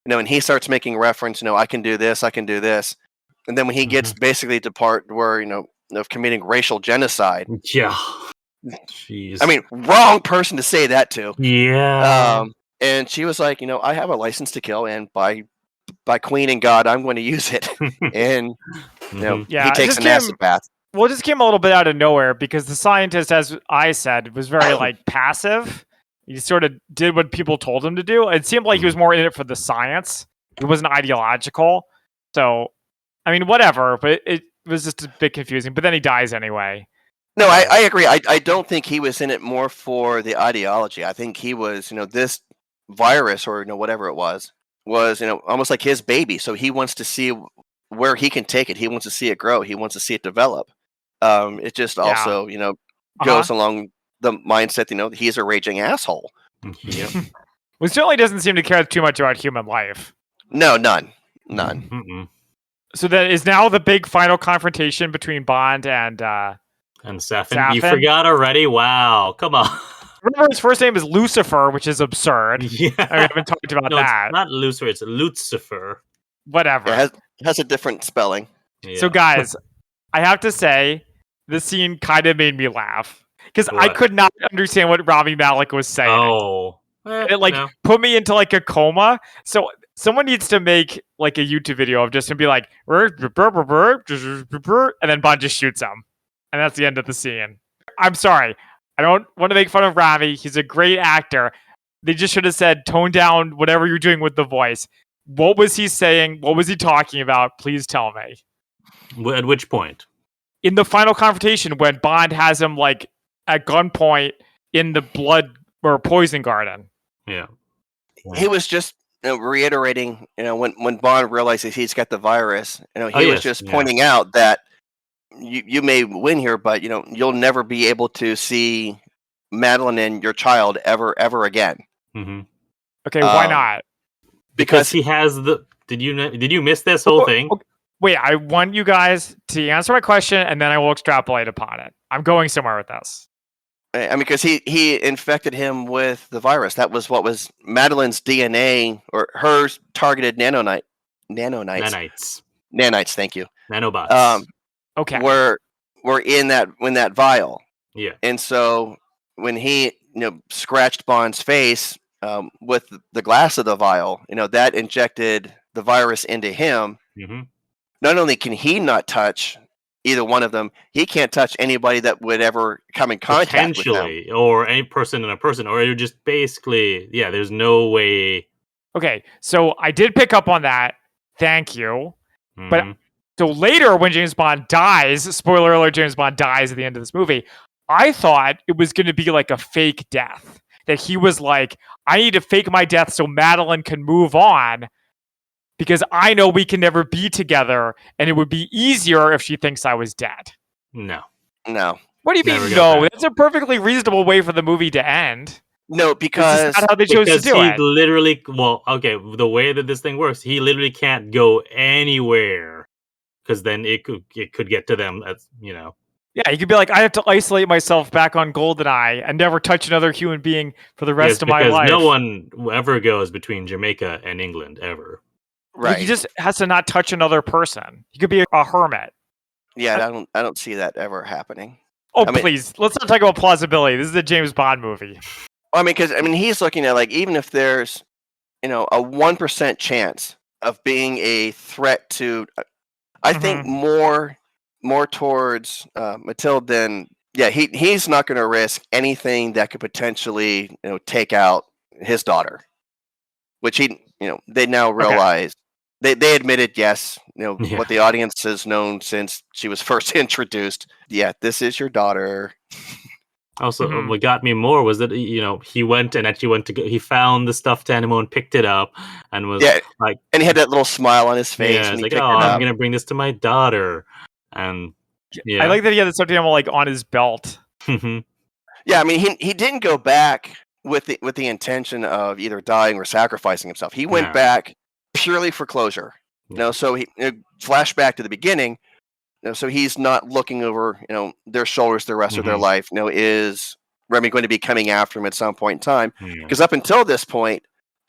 and he starts making reference, I can do this, and then when he gets basically to part where of committing racial genocide, jeez, I mean, wrong person to say that to. And she was like, I have a license to kill, and by Queen and God, I'm going to use it. And he takes an acid bath. Well, it just came a little bit out of nowhere because the scientist, as I said, was very like passive. He sort of did what people told him to do. It seemed like he was more in it for the science. It wasn't ideological. So, I mean, whatever. But it was just a bit confusing. But then he dies anyway. No, I agree. I don't think he was in it more for the ideology. I think he was, this virus or whatever it was almost like his baby. So he wants to see where he can take it. He wants to see it grow. He wants to see it develop. It just also, goes along the mindset, he's a raging asshole. Well, certainly doesn't seem to care too much about human life. No, none. So that is now the big final confrontation between Bond and Safin. You forgot already? Wow, come on. Remember, his first name is Lucifer, which is absurd. Yeah. I haven't talked about that. It's not Lucifer, it's Lucifer. Whatever. It has a different spelling. Yeah. So, guys, I have to say, this scene kind of made me laugh. Because I could not understand what Rami Malek was saying. Oh. It put me into like a coma. So someone needs to make like a YouTube video of just him be like, and then Bond just shoots him. And that's the end of the scene. I'm sorry. I don't want to make fun of Rami. He's a great actor. They just should have said, tone down whatever you're doing with the voice. What was he saying? What was he talking about? Please tell me. At which point? In the final confrontation when Bond has him like at gunpoint in the blood or poison garden. Yeah. He was just reiterating, when Bond realizes he's got the virus, he was just pointing out that you may win here, but you'll never be able to see Madeline and your child ever again. Mm-hmm. Okay, why not? Because he has the. Did you miss this whole thing? Okay. Wait, I want you guys to answer my question, and then I will extrapolate upon it. I'm going somewhere with this. I mean, because he infected him with the virus. That was what was Madeline's DNA, or her targeted nanites. Nanites, thank you. Nanobots. Okay. Were in that vial. Yeah. And so when he scratched Bond's face with the glass of the vial, that injected the virus into him. Mm-hmm. Not only can he not touch either one of them, he can't touch anybody that would ever come in contact with him. Or any person in a person, or you're just basically, there's no way. Okay, so I did pick up on that. Thank you. Mm-hmm. But so later when James Bond dies, spoiler alert, James Bond dies at the end of this movie, I thought it was going to be like a fake death. That he was like, I need to fake my death so Madeline can move on because I know we can never be together and it would be easier if she thinks I was dead. No. What do you mean no? That's a perfectly reasonable way for the movie to end. No, because this is not how they chose to do it. Literally, the way that this thing works, he literally can't go anywhere because then it could get to them. Yeah, you could be like, I have to isolate myself back on GoldenEye and never touch another human being for the rest of my life. No one ever goes between Jamaica and England ever. Right. He just has to not touch another person. He could be a hermit. Yeah, I don't see that ever happening. Please, let's not talk about plausibility. This is a James Bond movie. Because he's looking at even if there's a 1% chance of being a threat to, I think more towards Matilda than he's not going to risk anything that could potentially take out his daughter, which they now realize. They admitted, yes, what the audience has known since she was first introduced. Yeah, this is your daughter. Also, what got me more was that he went to go. He found the stuffed animal and picked it up, and was like, and he had that little smile on his face. Yeah, when he's he like, I'm gonna bring this to my daughter, and I like that he had the stuffed animal like on his belt. Yeah, he didn't go back with the intention of either dying or sacrificing himself. He went back purely for closure. So he flashback to the beginning. So he's not looking over their shoulders the rest of their life. Is Remy going to be coming after him at some point in time? Because up until this point,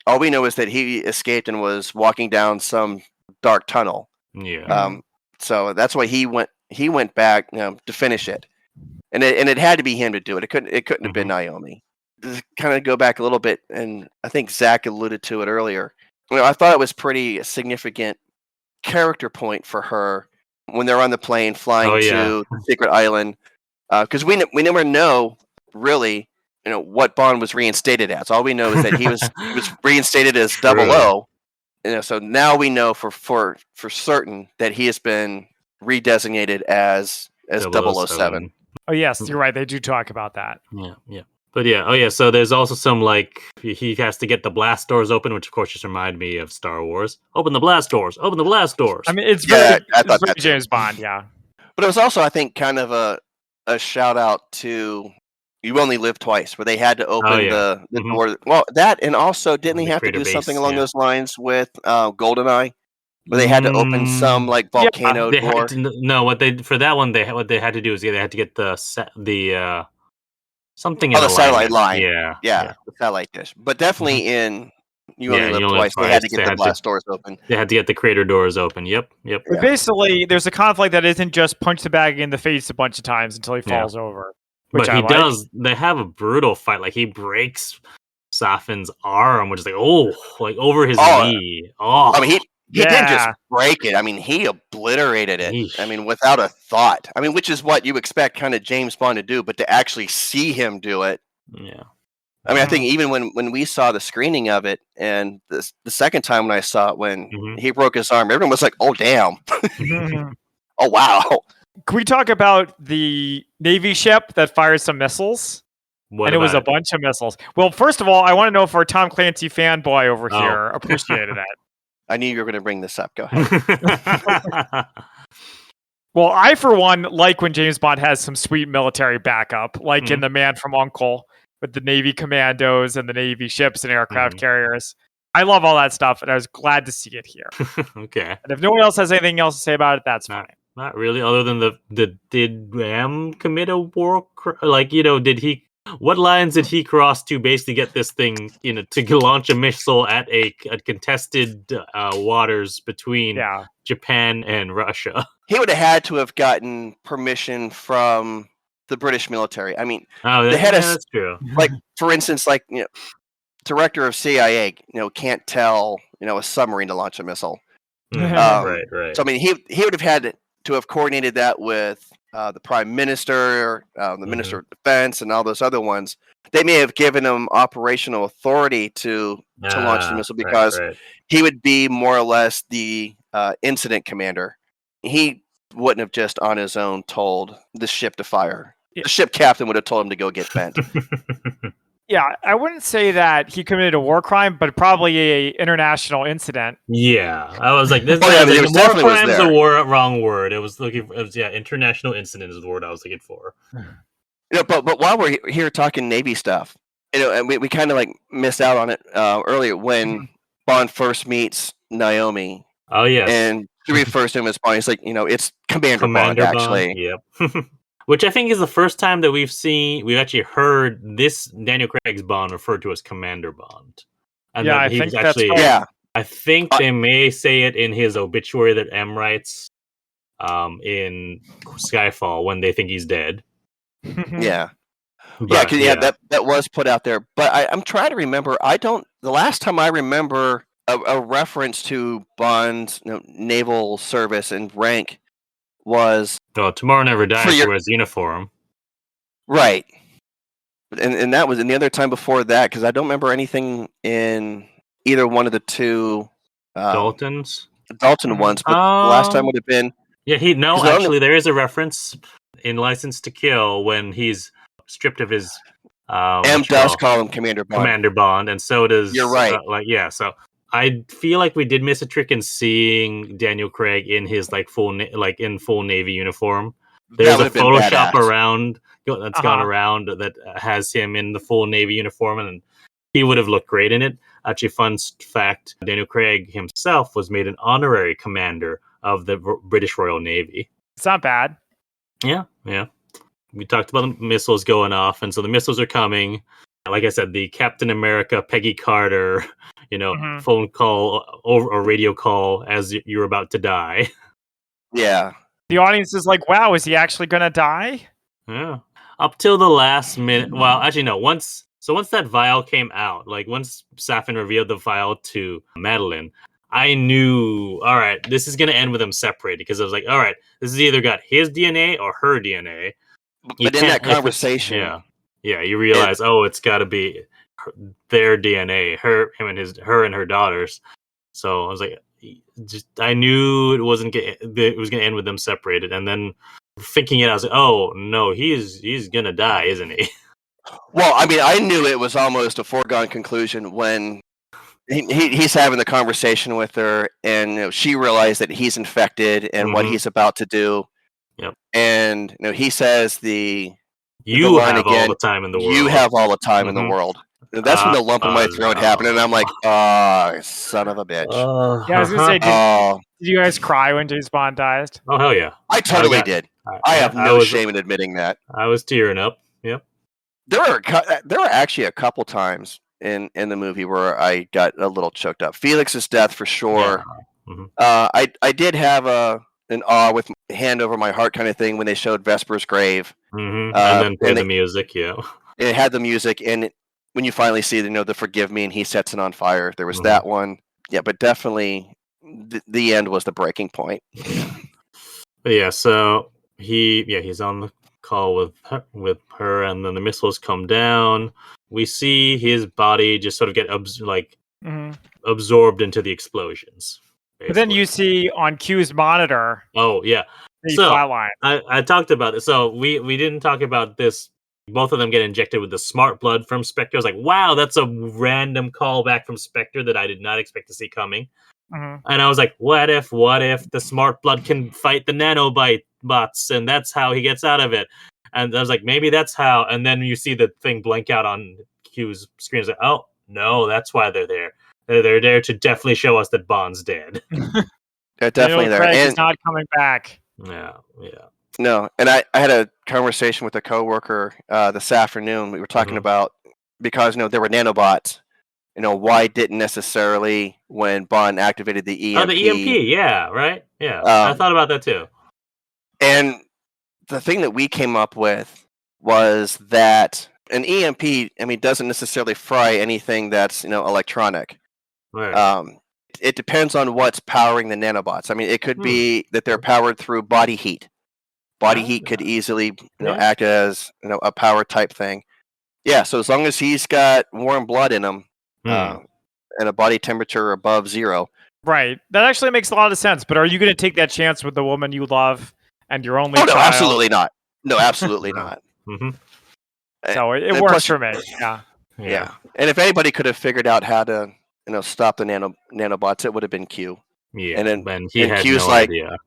all we know is that he escaped and was walking down some dark tunnel. So that's why he went back to finish it, and it had to be him to do it. It couldn't have been Naomi. To kind of go back a little bit, and I think Zach alluded to it earlier. I thought it was pretty significant character point for her when they're on the plane flying to the secret island, because we never know really what Bond was reinstated as. All we know is that he was reinstated as 00. So now we know for certain that he has been redesignated as 007. Oh yes, you're right. They do talk about that. Yeah. But so there's also some he has to get the blast doors open, which of course just reminded me of Star Wars. Open the blast doors. Open the blast doors. I mean, it's very James Bond, yeah. But it was also, I think, kind of a shout out to You Only Live Twice, where they had to open the door. Well, that, and also didn't they have to do something along those lines with GoldenEye, where they had to open some volcano door? What they had to do is they had to get the something the satellite line. Yeah, the satellite dish. But definitely in You Only Live Twice, they had to get the blast doors open. They had to get the crater doors open. Yep. But basically, there's a conflict that isn't just punch the bag in the face a bunch of times until he falls over. But he does. They have a brutal fight. Like he breaks Safin's arm, which is over his knee. Oh, I mean, he didn't just break it. I mean, he obliterated it. Eesh. I mean, without a thought. I mean, which is what you expect kind of James Bond to do, but to actually see him do it. Yeah. I mean, I think even when we saw the screening of it, and the second time when I saw it, when he broke his arm, everyone was like, "Oh, damn!" Oh, wow. Can we talk about the Navy ship that fires some missiles? What It was a bunch of missiles. Well, first of all, I want to know if our Tom Clancy fanboy over here appreciated that. I knew you were going to bring this up. Go ahead. Well, I, for one, like when James Bond has some sweet military backup, like in The Man from U.N.C.L.E. with the Navy commandos and the Navy ships and aircraft carriers. I love all that stuff, and I was glad to see it here. Okay. And if no one else has anything else to say about it, that's fine. Not really, other than did Ram commit a war? Did he? What lines did he cross to basically get this thing, to launch a missile at a contested waters between Japan and Russia? He would have had to have gotten permission from the British military. I mean, that's true. Like, for instance, director of CIA, can't tell, a submarine to launch a missile. Right. So I mean, he would have had to have coordinated that with the Prime Minister, the Minister of Defense, and all those other ones. They may have given him operational authority to launch the missile because he would be more or less the incident commander. He wouldn't have just on his own told the ship to fire. The ship captain would have told him to go get bent. Yeah, I wouldn't say that he committed a war crime, but probably a international incident. Yeah, I was like, this war crime's the wrong word. It was international incident is the word I was looking for. But while we're here talking Navy stuff, and we kind of missed out on it earlier when Bond first meets Naomi. Oh yes, and she refers to him as Bond. He's like, it's Commander Bond, actually. Yep. Which I think is the first time that we've actually heard this Daniel Craig's Bond referred to as Commander Bond. And I think that's right. I think they may say it in his obituary that M writes in Skyfall when they think he's dead. Yeah. That was put out there. But I'm trying to remember. The last time I remember a reference to Bond's naval service and rank was Tomorrow Never Dies. He wears uniform, right? And that was, and the other time before that, because I don't remember anything in either one of the two Dalton ones. But the last time would have been there is a reference in License to Kill when he's stripped of his. M does call him Commander Bond, and so does. You're right. So. I feel like we did miss a trick in seeing Daniel Craig in his full Navy uniform. There's a Photoshop that's gone around that has him in the full Navy uniform, and he would have looked great in it. Actually, fun fact: Daniel Craig himself was made an honorary commander of the British Royal Navy. It's not bad. Yeah. We talked about the missiles going off, and so the missiles are coming. Like I said, the Captain America, Peggy Carter, phone call or radio call as you're about to die. Yeah. The audience is like, wow, is he actually going to die? Yeah. Up till the last minute. Well, actually, no. Once that vial came out, once Safin revealed the vial to Madeline, I knew, all right, this is going to end with them separated, because I was like, all right, this has either got his DNA or her DNA. But in that conversation... Yeah, you realize, it's got to be their DNA, her and her daughters. So I was like, I knew it was going to end with them separated. And then thinking it, I was like, oh no, he's going to die, isn't he? Well, I mean, I knew it was almost a foregone conclusion when he's having the conversation with her, and she realized that he's infected and what he's about to do. Yep. And he says You have all the time in the world. You have all the time in the world. And that's when the lump in my throat happened, and I'm like, son of a bitch. I was going to say, did you guys cry when James Bond dies? Oh, hell yeah. I totally did. I have no shame in admitting that. I was tearing up. Yep. There were actually a couple times in the movie where I got a little choked up. Felix's death, for sure. Yeah. I did have an awe with hand over my heart kind of thing when they showed Vesper's grave. And then play the music, yeah. It had the music, and when you finally see the forgive me and he sets it on fire, there was that one. Yeah, but definitely the end was the breaking point. But yeah, so he's on the call with her, and then the missiles come down. We see his body just sort of get absorbed into the explosions. But then you see on Q's monitor. Oh yeah, So flatline. I talked about it. So we didn't talk about this. Both of them get injected with the smart blood from Spectre. I was like, wow, that's a random callback from Spectre that I did not expect to see coming. Mm-hmm. And I was like, what if the smart blood can fight the nanobite bots, and that's how he gets out of it? And I was like, maybe that's how. And then you see the thing blink out on Q's screen. It's like, oh no, that's why they're there. They're there to definitely show us that Bond's dead. They're definitely there. Craig And is not coming back. Yeah. no, and I had a conversation with a coworker this afternoon. We were talking about, because there were nanobots. Why didn't necessarily, when Bond activated the EMP? Oh, the EMP, yeah, right? Yeah, I thought about that too. And the thing that we came up with was that an EMP, doesn't necessarily fry anything that's, electronic. Right. It depends on what's powering the nanobots. It could be that they're powered through body heat. Body heat could easily, act as, a power type thing. Yeah, so as long as he's got warm blood in him, and a body temperature above 0. Right. That actually makes a lot of sense. But are you going to take that chance with the woman you love and your only child? No, absolutely not. No, absolutely not. Mm-hmm. So it works for me. Yeah. And if anybody could have figured out how to, stop the nanobots, it would have been Q. Yeah. And then he had Q's no idea.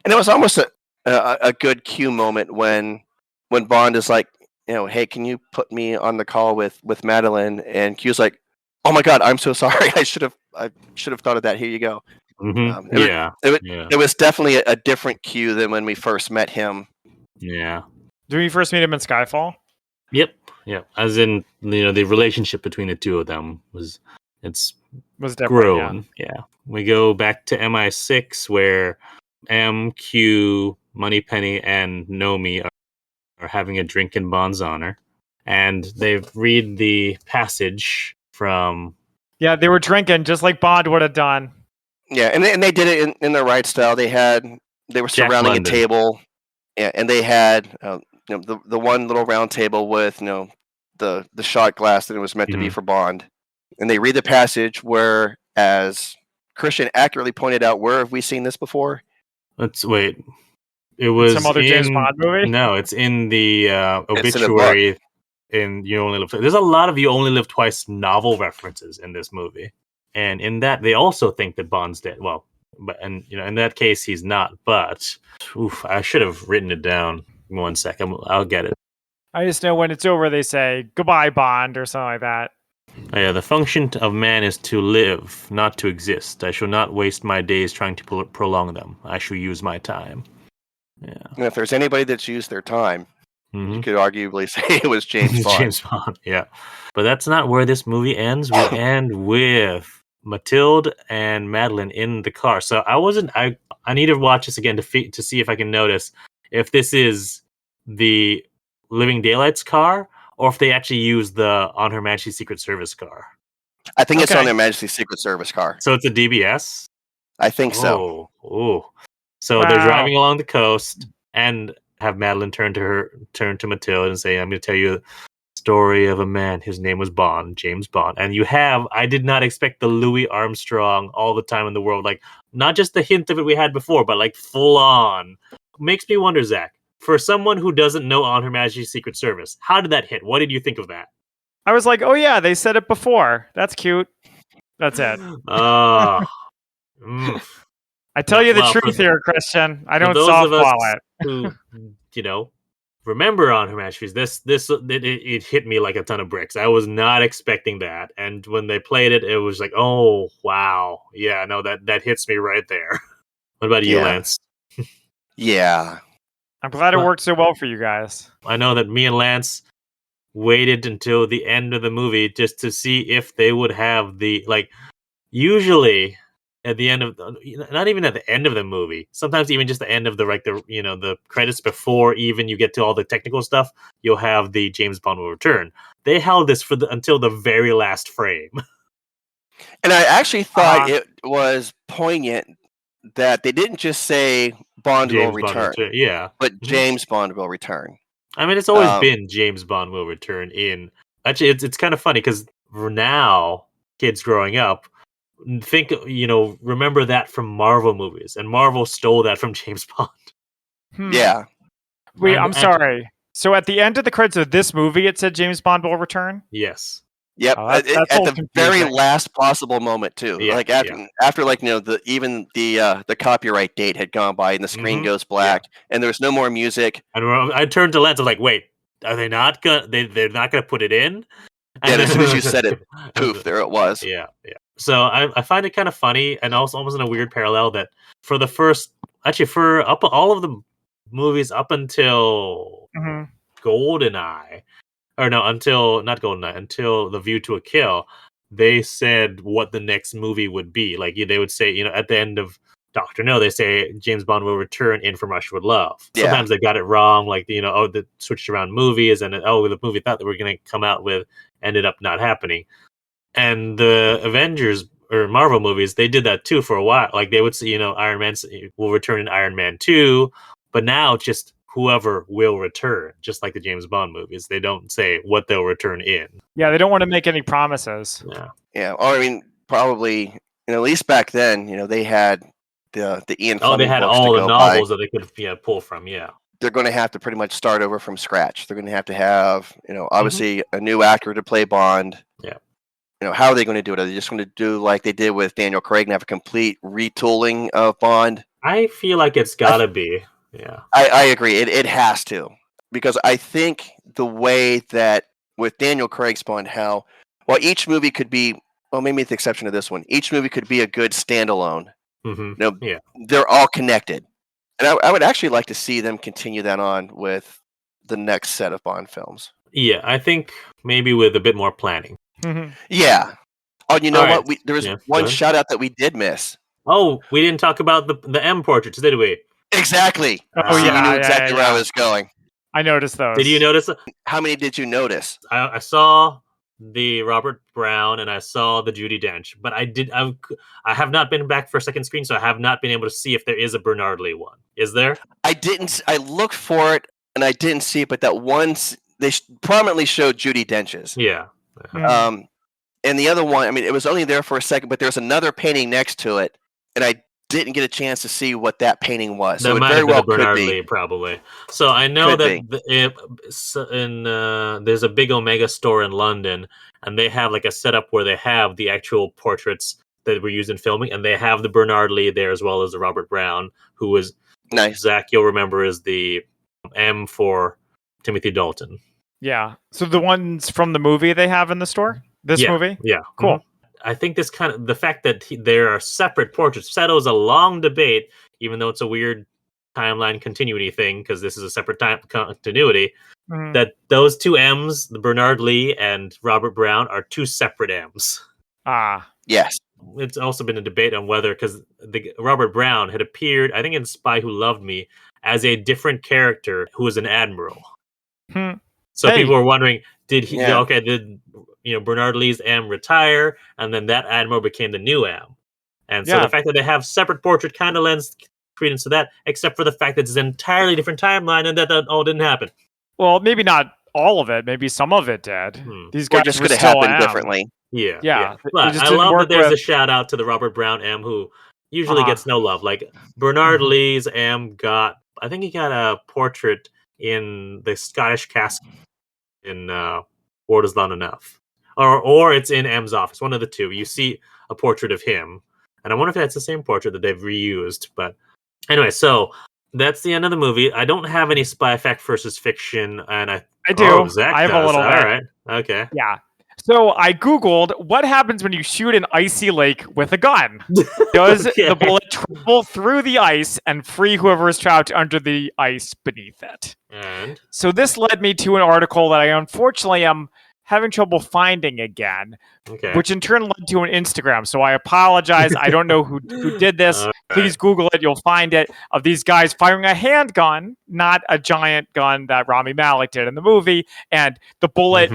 And it was almost a good Q moment when Bond is like, hey, can you put me on the call with Madeline? And Q's like, oh my God, I'm so sorry. I should have thought of that. Here you go. Mm-hmm. It was definitely a different Q than when we first met him. Yeah. Did we first meet him in Skyfall? Yep. As in, the relationship between the two of them was different, grown. Yeah. We go back to MI6 where M, Q, Moneypenny, and Nomi are having a drink in Bond's honor, and they read the passage from. Yeah, they were drinking just like Bond would have done. Yeah, and they did it in the right style. They were surrounding a table, and they had the one little round table with the shot glass that it was meant to be for Bond, and they read the passage where, as Christian accurately pointed out, where have we seen this before? Let's wait. It was some other James Bond movie. No, it's in the obituary. In You Only Live Twice. There's a lot of You Only Live Twice novel references in this movie, and in that they also think that Bond's dead. Well, but in that case he's not. But I should have written it down. 1 second, I'll get it. I just know when it's over, they say goodbye, Bond, or something like that. Oh, yeah, the function of man is to live, not to exist. I shall not waste my days trying to prolong them. I shall use my time. Yeah. And if there's anybody that's used their time, you could arguably say it was James Bond. James Bond, yeah. But that's not where this movie ends. We end with Mathilde and Madeline in the car. So I need to watch this again to see if I can notice if this is the Living Daylights car or if they actually use the On Her Majesty's Secret Service car. I think it's On Her Majesty's Secret Service car. So it's a DBS? I think so. Oh. So they're driving along the coast and have Madeline turn to Mathilde and say, I'm going to tell you the story of a man. His name was Bond, James Bond. And I did not expect the Louis Armstrong all the time in the world. Like, not just the hint of it we had before, but like full on. Makes me wonder, Zach, for someone who doesn't know On Her Majesty's Secret Service, how did that hit? What did you think of that? I was like, oh yeah, they said it before. That's cute. That's it. I tell you the truth here, Christian. I don't softball it. Who, remember On Her Majesty's, it hit me like a ton of bricks. I was not expecting that. And when they played it, it was like, oh, wow. Yeah, no, that hits me right there. What about you, Lance? Yeah. I'm glad it worked so well for you guys. I know that me and Lance waited until the end of the movie just to see if they would have usually at the end of not even at the end of the movie, sometimes even just the end of the credits before even you get to all the technical stuff, you'll have the James Bond will return. They held this until the very last frame. And I actually thought it was poignant that they didn't just say Bond will return. But James Bond will return. I mean, it's always been James Bond will return in. Actually, it's kind of funny because now kids growing up remember that from Marvel movies, and Marvel stole that from James Bond. Yeah. Wait, I'm sorry. So at the end of the credits of this movie, it said James Bond will return? Yes. Yep. Oh, that's at the very last possible moment too. Yeah, like after like the copyright date had gone by and the screen goes black and there's no more music. And I turned to Lance. I was like, "Wait, are they not gonna? They're not gonna put it in?" And as soon as you said it, poof, there it was. Yeah. So I find it kind of funny, and also almost in a weird parallel that for all of the movies up until GoldenEye, or no, until not GoldenEye, until The View to a Kill, they said what the next movie would be. Like they would say, at the end of Doctor No, they say James Bond will return in From Russia with Love. Yeah. Sometimes they got it wrong, like they switched around movies, and the movie thought that we were going to come out with ended up not happening. And the Avengers or Marvel movies, they did that too for a while. Like they would say, Iron Man will return in Iron Man 2, but now it's just whoever will return, just like the James Bond movies. They don't say what they'll return in. Yeah, they don't want to make any promises. Yeah. Or I mean, probably, at least back then, they had the Ian Fleming they had books all to the go novels by. that they could pull from. Yeah. They're going to have to pretty much start over from scratch. They're going to have, obviously a new actor to play Bond. Yeah. How are they going to do it? Are they just going to do like they did with Daniel Craig and have a complete retooling of Bond? I feel like it's got to be. Yeah. I agree. It has to. Because I think the way that with Daniel Craig's Bond, each movie could be, maybe with the exception of this one, each movie could be a good standalone. They're all connected. And I would actually like to see them continue that on with the next set of Bond films. Yeah, I think maybe with a bit more planning. Yeah. Oh, you know All what? There was one shout out that we did miss. Oh, we didn't talk about the M portraits, did we? Exactly. Oh, you knew exactly where I was going. I noticed those. Did you notice? How many did you notice? I saw the Robert Brown and I saw the Judi Dench, but I have not been back for a second screen, so I have not been able to see if there is a Bernard Lee one. Is there? I looked for it and I didn't see it, but that one they prominently showed Judi Dench's. Yeah. And the other one, I mean, it was only there for a second, but there's another painting next to it, and I didn't get a chance to see what that painting was. So that it might very have been well a Bernard could be. Lee, probably. So I know there's a big Omega store in London, and they have like a setup where they have the actual portraits that were used in filming, and they have the Bernard Lee there as well as the Robert Brown, who was nice. Zach, you'll remember, is the M for Timothy Dalton. Yeah. So the ones from the movie they have in the store? This movie? Yeah. Cool. I think the fact that there are separate portraits settles a long debate, even though it's a weird timeline continuity thing, because this is a separate time continuity, that those two M's, the Bernard Lee and Robert Brown, are two separate M's. Yes. It's also been a debate on whether, because Robert Brown had appeared, I think in Spy Who Loved Me, as a different character who was an admiral. So people were wondering, did Bernard Lee's M retire, and then that admiral became the new M? And so the fact that they have separate portrait kind of lends credence to that, except for the fact that it's an entirely different timeline and that all didn't happen. Well, maybe not all of it. Maybe some of it did. These guys just could have happened differently. Yeah. But I love that there's a shout out to the Robert Brown M, who usually gets no love. Like Bernard Lee's M I think he got a portrait in the Scottish castle in War Is Not Enough. Or it's in M's office. One of the two. You see a portrait of him. And I wonder if that's the same portrait that they've reused. But anyway, so that's the end of the movie. I don't have any spy fact versus fiction. And I do. I have a little bit. All right. Okay. Yeah. So I Googled what happens when you shoot an icy lake with a gun. Does the bullet travel through the ice and free whoever is trapped under the ice beneath it? And so this led me to an article that I unfortunately am having trouble finding again, which in turn led to an Instagram. So I apologize. I don't know who did this. Please Google it. You'll find it, of these guys firing a handgun, not a giant gun that Rami Malek did in the movie. And the bullet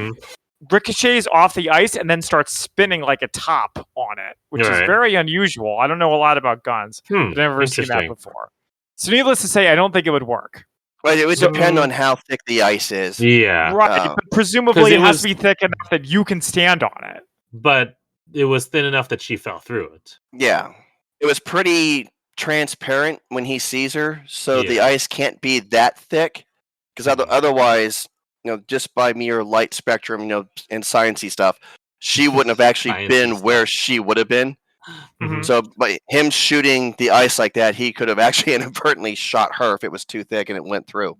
ricochets off the ice and then starts spinning like a top on it, which is very unusual. I don't know a lot about guns. I've never seen that before. So needless to say, I don't think it would work. Well, it would depend on how thick the ice is. Yeah. Right. But presumably it has to be thick enough that you can stand on it. But it was thin enough that she fell through it. Yeah. It was pretty transparent when he sees her, so the ice can't be that thick. Because otherwise, just by mere light spectrum, and sciencey stuff, she wouldn't have actually been where she would have been. Mhm. So, by him shooting the ice like that, he could have actually inadvertently shot her if it was too thick and it went through.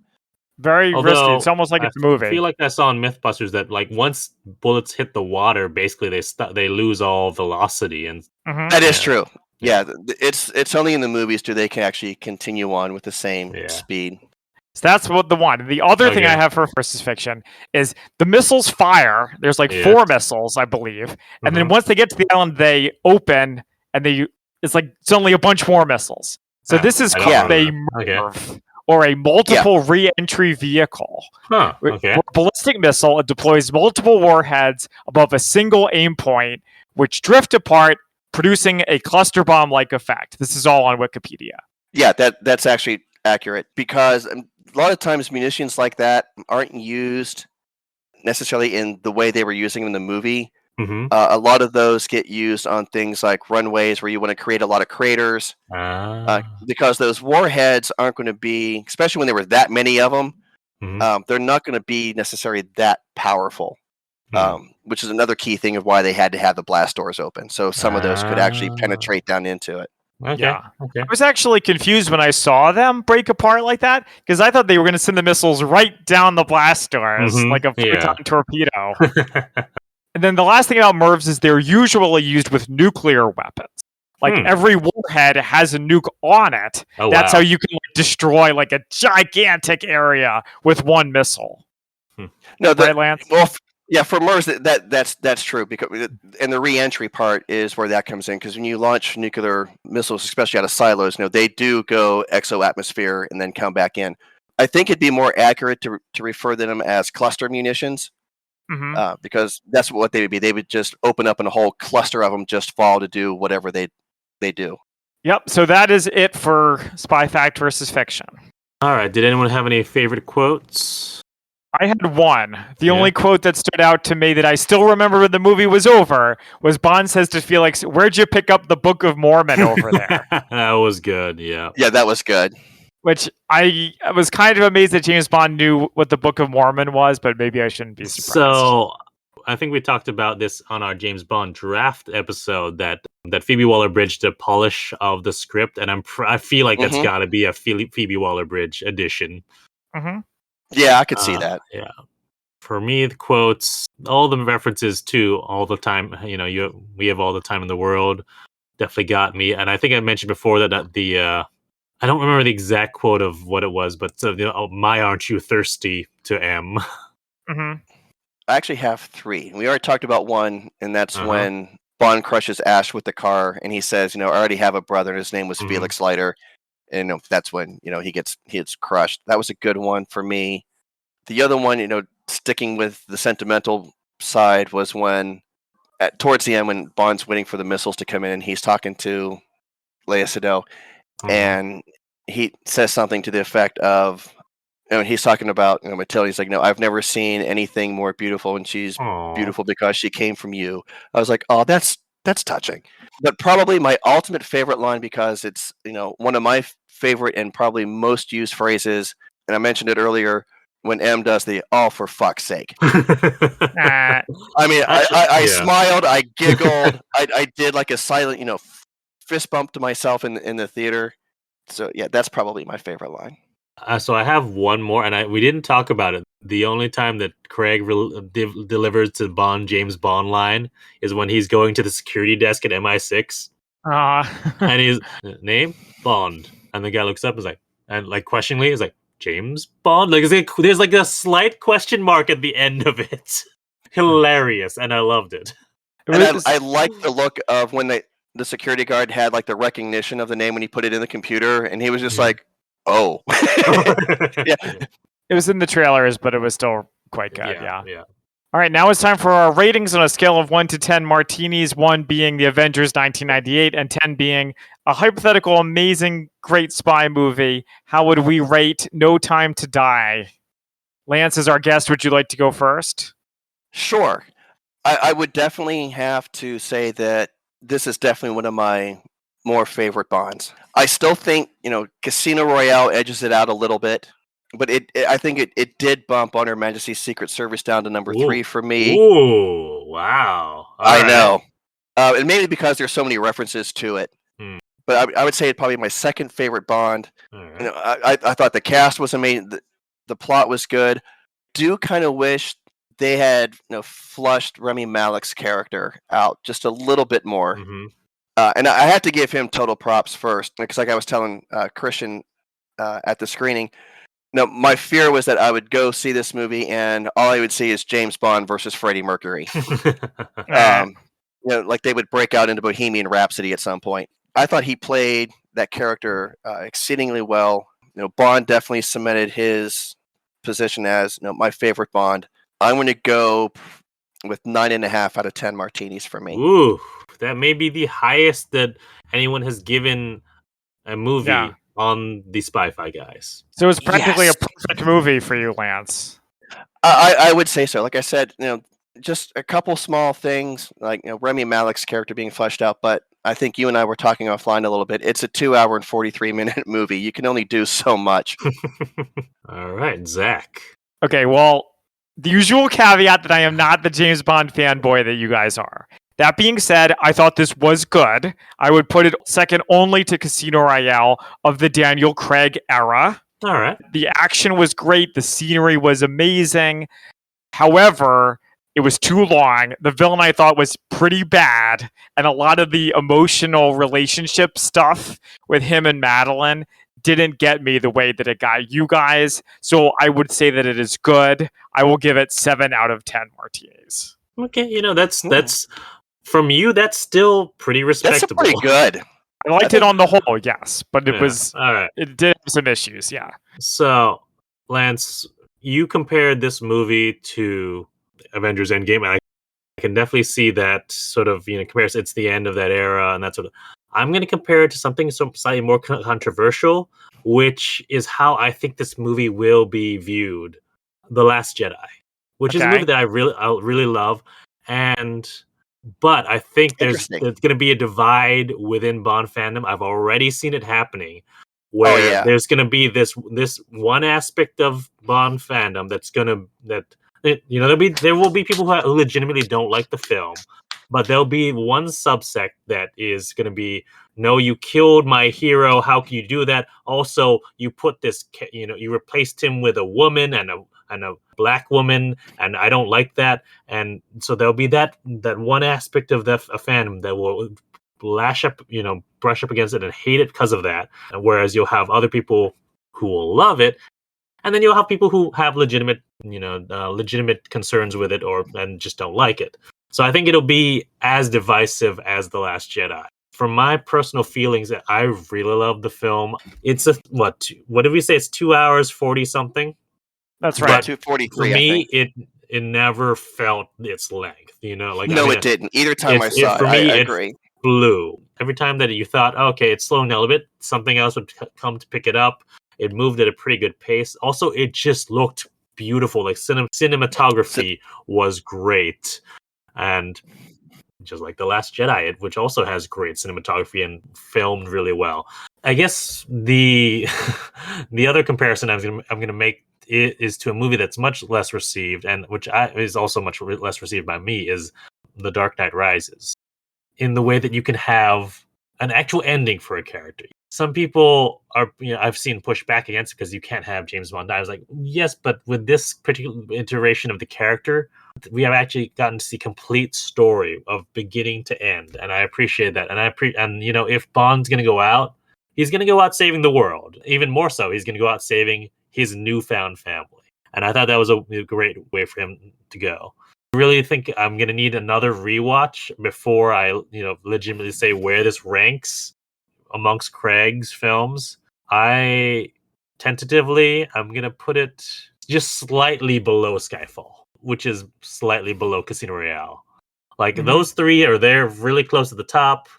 Very risky. It's almost like it's a movie. I feel like I saw in Mythbusters that once bullets hit the water, basically they lose all velocity, and that is true. Yeah, it's only in the movies do they can actually continue on with the same speed. So that's what the one. The other thing I have for versus fiction is the missiles fire. There's 4 missiles, I believe, and then once they get to the island, they open and it's only a bunch more missiles. So this is called a MIRV, or a multiple re-entry vehicle. Huh. Okay. For a ballistic missile, it deploys multiple warheads above a single aim point, which drift apart, producing a cluster bomb-like effect. This is all on Wikipedia. Yeah, that's actually accurate, because a lot of times munitions like that aren't used necessarily in the way they were using them in the movie. A lot of those get used on things like runways where you want to create a lot of craters, because those warheads aren't going to be, especially when there were that many of them, they're not going to be necessarily that powerful, which is another key thing of why they had to have the blast doors open. So some of those could actually penetrate down into it. Okay. Yeah. Okay. I was actually confused when I saw them break apart like that, because I thought they were going to send the missiles right down the blast doors like a photon torpedo. And then the last thing about MIRVs is they're usually used with nuclear weapons. Every warhead has a nuke on it. Oh, That's how you can destroy a gigantic area with one missile. No, right, Lance? Well, for MIRVs, that's true, because and the re-entry part is where that comes in, because when you launch nuclear missiles, especially out of silos, they do go exo-atmosphere and then come back in. I think it'd be more accurate to refer to them as cluster munitions. Because that's what they would be. They would just open up and a whole cluster of them just fall to do whatever they do. Yep. So that is it for Spy Fact versus Fiction. All right. Did anyone have any favorite quotes? I had one. The only quote that stood out to me that I still remember when the movie was over was Bond says to Felix, "Where'd you pick up the Book of Mormon over there?" That was good. Yeah. Yeah, that was good. Which I was kind of amazed that James Bond knew what the Book of Mormon was, but maybe I shouldn't be surprised. So I think we talked about this on our James Bond draft episode, that Phoebe Waller-Bridge did a polish of the script, and I feel like that's got to be a Phoebe Waller-Bridge edition. Yeah, I could see that. Yeah. For me, the quotes, all the references to all the time, we have all the time in the world, definitely got me. And I think I mentioned before that the I don't remember the exact quote of what it was, but my aren't you thirsty to M. I actually have 3. We already talked about one, and that's when Bond crushes Ash with the car, and he says, I already have a brother, and his name was Felix Leiter. And that's when, he gets crushed. That was a good one for me. The other one, sticking with the sentimental side, was when, towards the end, when Bond's waiting for the missiles to come in, and he's talking to Lea Seydoux, and he says something to the effect of, he's talking about Matilda. He's like, "No, I've never seen anything more beautiful, and she's beautiful because she came from you." I was like, "Oh, that's touching." But probably my ultimate favorite line, because it's one of my favorite and probably most used phrases, and I mentioned it earlier, when M does the "oh, for fuck's sake." I mean, I smiled, I giggled, I did like a silent fist bump to myself in the theater. So yeah, that's probably my favorite line. So I have one more, and we didn't talk about it. The only time that Craig delivers to James Bond line is when he's going to the security desk at MI6, and his name Bond, and the guy looks up and questioningly is like, "James Bond." There's a slight question mark at the end of it. Hilarious, and I loved it. And I like the look of when the security guard had the recognition of the name when he put it in the computer, and he was just like, "Oh." Yeah. It was in the trailers, but it was still quite good. Yeah. All right, now it's time for our ratings on a scale of 1 to 10 martinis, 1 being The Avengers 1998 and 10 being a hypothetical, amazing, great spy movie. How would we rate No Time to Die? Lance, is our guest. Would you like to go first? Sure. I would definitely have to say that this is definitely one of my more favorite Bonds. I still think, Casino Royale edges it out a little bit, but I think it did bump On Her Majesty's Secret Service down to number 3 for me. Ooh, wow. I know. And mainly because there's so many references to it. But I would say it's probably my second favorite Bond. Right. I thought the cast was amazing. The plot was good. Do kind of wish they had flushed Rami Malek's character out just a little bit more. Mm-hmm. And I have to give him total props first, because like I was telling Christian at the screening, my fear was that I would go see this movie and all I would see is James Bond versus Freddie Mercury. Like they would break out into Bohemian Rhapsody at some point. I thought he played that character exceedingly well. Bond definitely cemented his position as my favorite Bond. I'm going to go with 9.5 out of 10 martinis for me. Ooh, that may be the highest that anyone has given a movie on the Spy-Fi guys. So it's practically a perfect movie for you, Lance. I would say so. Like I said, just a couple small things, like Rami Malek's character being fleshed out, but I think you and I were talking offline a little bit. It's a 2-hour and 43-minute movie. You can only do so much. All right, Zach. Okay, well, the usual caveat that I am not the James Bond fanboy that you guys are. That being said, I thought this was good. I would put it second only to Casino Royale of the Daniel Craig era. All right. The action was great. The scenery was amazing. However, it was too long. The villain I thought was pretty bad. And a lot of the emotional relationship stuff with him and Madeline didn't get me the way that it got you guys. So I would say that it is good. I will give it 7 out of 10 martinis. Okay, that's from you. That's still pretty respectable. That's pretty good. I liked it on the whole, yes, but it was all right. It did have some issues, yeah. So, Lance, you compared this movie to Avengers Endgame, and I can definitely see that sort of comparison. It's the end of that era, and that sort of. I'm going to compare it to something slightly more controversial, which is how I think this movie will be viewed: The Last Jedi, which is a movie that I really love, but I think there's going to be a divide within Bond fandom. I've already seen it happening, where there's going to be this one aspect of Bond fandom there will be people who legitimately don't like the film, but there'll be one subsect that is going to be, no, you killed my hero. How can you do that? Also, you put this, you replaced him with a woman and a black woman, and I don't like that. And so there'll be that one aspect of the fandom that will brush up against it and hate it because of that. Whereas you'll have other people who will love it. And then you'll have people who have legitimate concerns with it and just don't like it. So I think it'll be as divisive as The Last Jedi. From my personal feelings, I really love the film. It's what did we say? It's 2 hours 40 something. That's right. 2:43. For me, it never felt its length. It didn't. Either time I saw it, for me, I agree. It flew. Every time that you thought, okay, it's slowing down a little bit, something else would come to pick it up. It moved at a pretty good pace. Also, it just looked beautiful. Like cinematography was great, and just like The Last Jedi, which also has great cinematography and filmed really well. I guess the other comparison I'm gonna make is to a movie that's much less received, and which is also much less received by me, is The Dark Knight Rises. In the way that you can have an actual ending for a character. Some people are, I've seen push back against it because you can't have James Bond die. I was like, yes, but with this particular iteration of the character, we have actually gotten to see complete story of beginning to end, and I appreciate that. And if Bond's gonna go out, he's gonna go out saving the world. Even more so, he's gonna go out saving his newfound family. And I thought that was a great way for him to go. I really think I'm gonna need another rewatch before I, legitimately say where this ranks amongst Craig's films. I'm gonna put it just slightly below Skyfall, which is slightly below Casino Royale. Like those three are there really close to the top.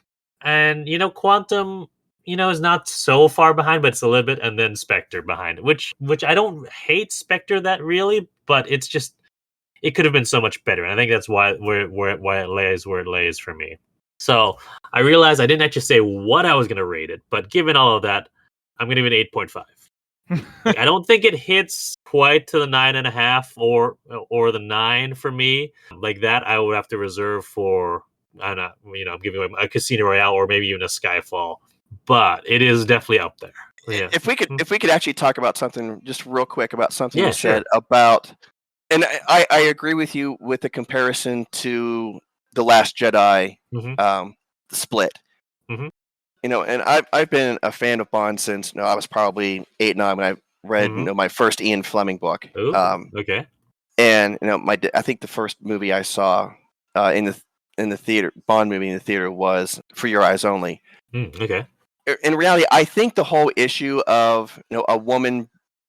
And Quantum, is not so far behind, but it's a little bit, and then Spectre behind it, which I don't hate Spectre that really, but it's just, it could have been so much better. And I think that's why it lays where it lays for me. So I realized I didn't actually say what I was going to rate it, but given all of that, I'm going to give it 8.5. Like, I don't think it hits quite to the 9.5 or the 9 for me. Like that, I would have to reserve for, I don't know, I'm giving away a Casino Royale or maybe even a Skyfall. But it is definitely up there. Yeah. If we could actually talk about something just real quick about something you sure. said about, and I agree with you with the comparison to The Last Jedi split. Mm-hmm. And I've been a fan of Bond since I was probably 8, 9 when I read my first Ian Fleming book. Ooh, okay. And I think the first movie I saw in the theater, Bond movie in the theater, was For Your Eyes Only. Okay. In reality, I think the whole issue of a woman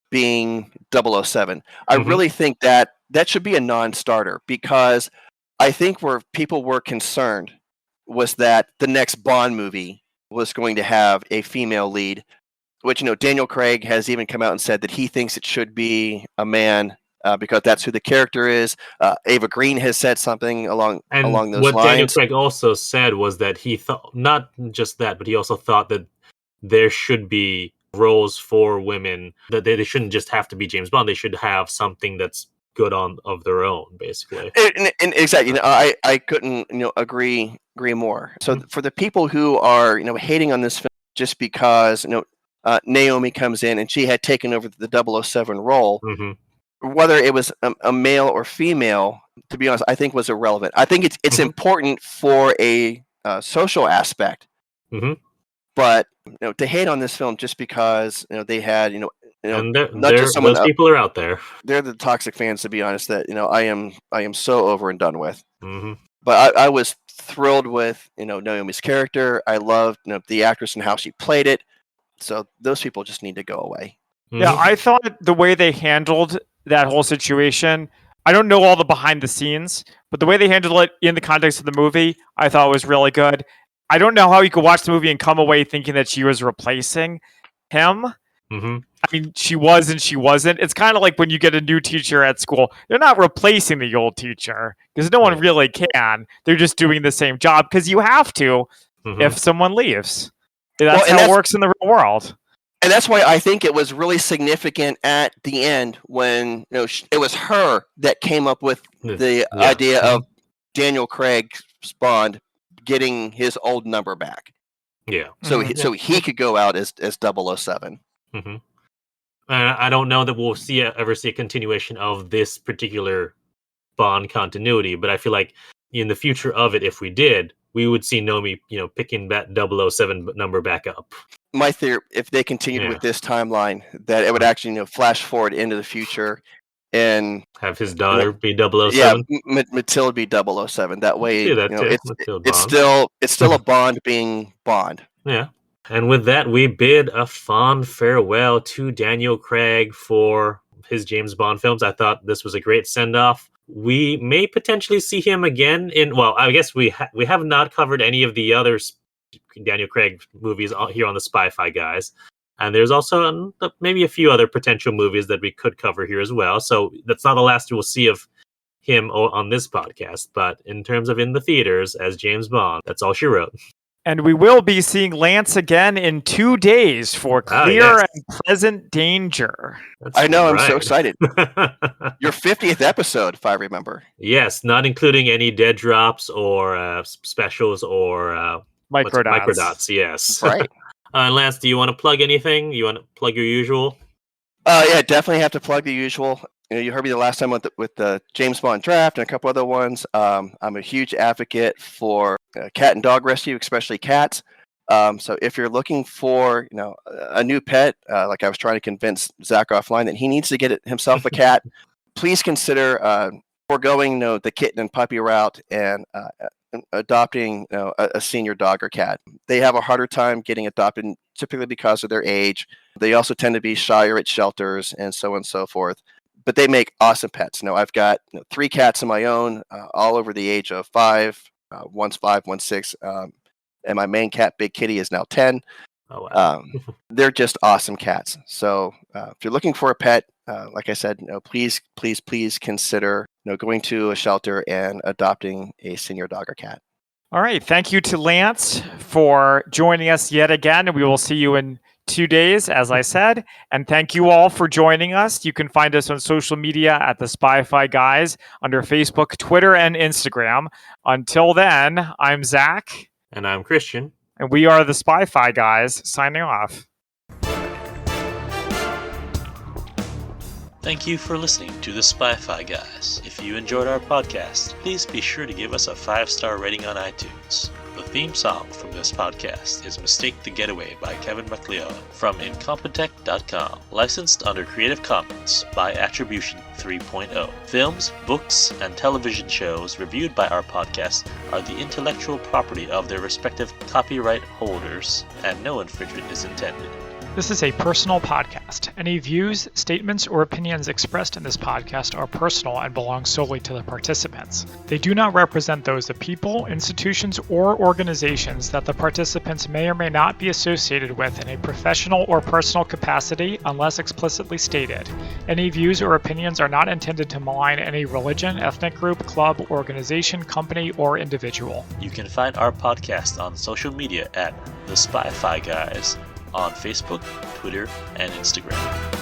being 007, I really think that should be a non-starter, because I think where people were concerned was that the next Bond movie was going to have a female lead, which Daniel Craig has even come out and said that he thinks it should be a man, because that's who the character is. Ava Green has said something along those lines. What Daniel Craig also said was that he thought, not just that, but he also thought that there should be roles for women, that they shouldn't just have to be James Bond. They should have something that's good of their own, basically. And exactly, I couldn't agree more. So for the people who are hating on this film just because Naomi comes in and she had taken over the 007 role, whether it was a male or female, to be honest, I think was irrelevant. I think it's important for a social aspect, but to hate on this film just because they had and not just someone, those people are out there. They're the toxic fans, to be honest, that I am so over and done with. But I was thrilled with Naomi's character. I loved the actress and how she played it. So those people just need to go away. Yeah, I thought the way they handled that whole situation, I don't know all the behind the scenes, but the way they handled it in the context of the movie, I thought was really good. I don't know how you could watch the movie and come away thinking that she was replacing him. I mean, she was and she wasn't. It's kind of like when you get a new teacher at school. They're not replacing the old teacher because no one really can. They're just doing the same job because you have to if someone leaves. That's how it works in the real world. And that's why I think it was really significant at the end when it was her that came up with the idea of Daniel Craig's Bond getting his old number back. Yeah. So he could go out as 007. I don't know that we'll ever see a continuation of this particular Bond continuity, but I feel like in the future of it, if we did, we would see Naomi, picking that 007 number back up. My theory, if they continued with this timeline, that it would actually flash forward into the future and have his daughter be 007. Yeah, Matilda be 007. That way, it's still a Bond being Bond. Yeah. And with that, we bid a fond farewell to Daniel Craig for his James Bond films. I thought this was a great send-off. We may potentially see him again I guess we have not covered any of the other Daniel Craig movies here on the Spy-Fi Guys. And there's also maybe a few other potential movies that we could cover here as well. So that's not the last we'll see of him on this podcast. But in terms of in the theaters as James Bond, that's all she wrote. And we will be seeing Lance again in 2 days for Clear and Present Danger. I know, I'm so excited. Your 50th episode, if I remember. Yes, not including any dead drops or specials or microdots. Yes. Right. Lance, do you want to plug anything? You want to plug your usual? Yeah, definitely have to plug the usual. You heard me the last time with the James Bond draft and a couple other ones. I'm a huge advocate for cat and dog rescue, especially cats. So if you're looking for a new pet, like I was trying to convince Zach offline that he needs to get himself a cat, please consider foregoing the kitten and puppy route and adopting a senior dog or cat. They have a harder time getting adopted, typically because of their age. They also tend to be shyer at shelters and so on and so forth. But they make awesome pets. I've got 3 cats of my own, all over the age of 5. One's 5, one's 6, and my main cat, Big Kitty, is now 10. Oh, wow. They're just awesome cats. So if you're looking for a pet, like I said, please consider going to a shelter and adopting a senior dog or cat. All right. Thank you to Lance for joining us yet again. We will see you in 2 days, as I said. And thank you all for joining us. You can find us on social media at the Spy-Fi Guys under Facebook, Twitter, and Instagram. Until then, I'm Zach. And I'm Christian. And we are the Spy-Fi Guys, signing off. Thank you for listening to the Spy-Fi Guys. If you enjoyed our podcast, please be sure to give us a 5-star rating on iTunes. The theme song from this podcast is Mistake the Getaway by Kevin MacLeod from Incompetech.com. Licensed under Creative Commons by Attribution 3.0. Films, books, and television shows reviewed by our podcast are the intellectual property of their respective copyright holders, and no infringement is intended. This is a personal podcast. Any views, statements, or opinions expressed in this podcast are personal and belong solely to the participants. They do not represent those of people, institutions, or organizations that the participants may or may not be associated with in a professional or personal capacity unless explicitly stated. Any views or opinions are not intended to malign any religion, ethnic group, club, organization, company, or individual. You can find our podcast on social media at The Spy-Fi Guys on Facebook, Twitter, and Instagram.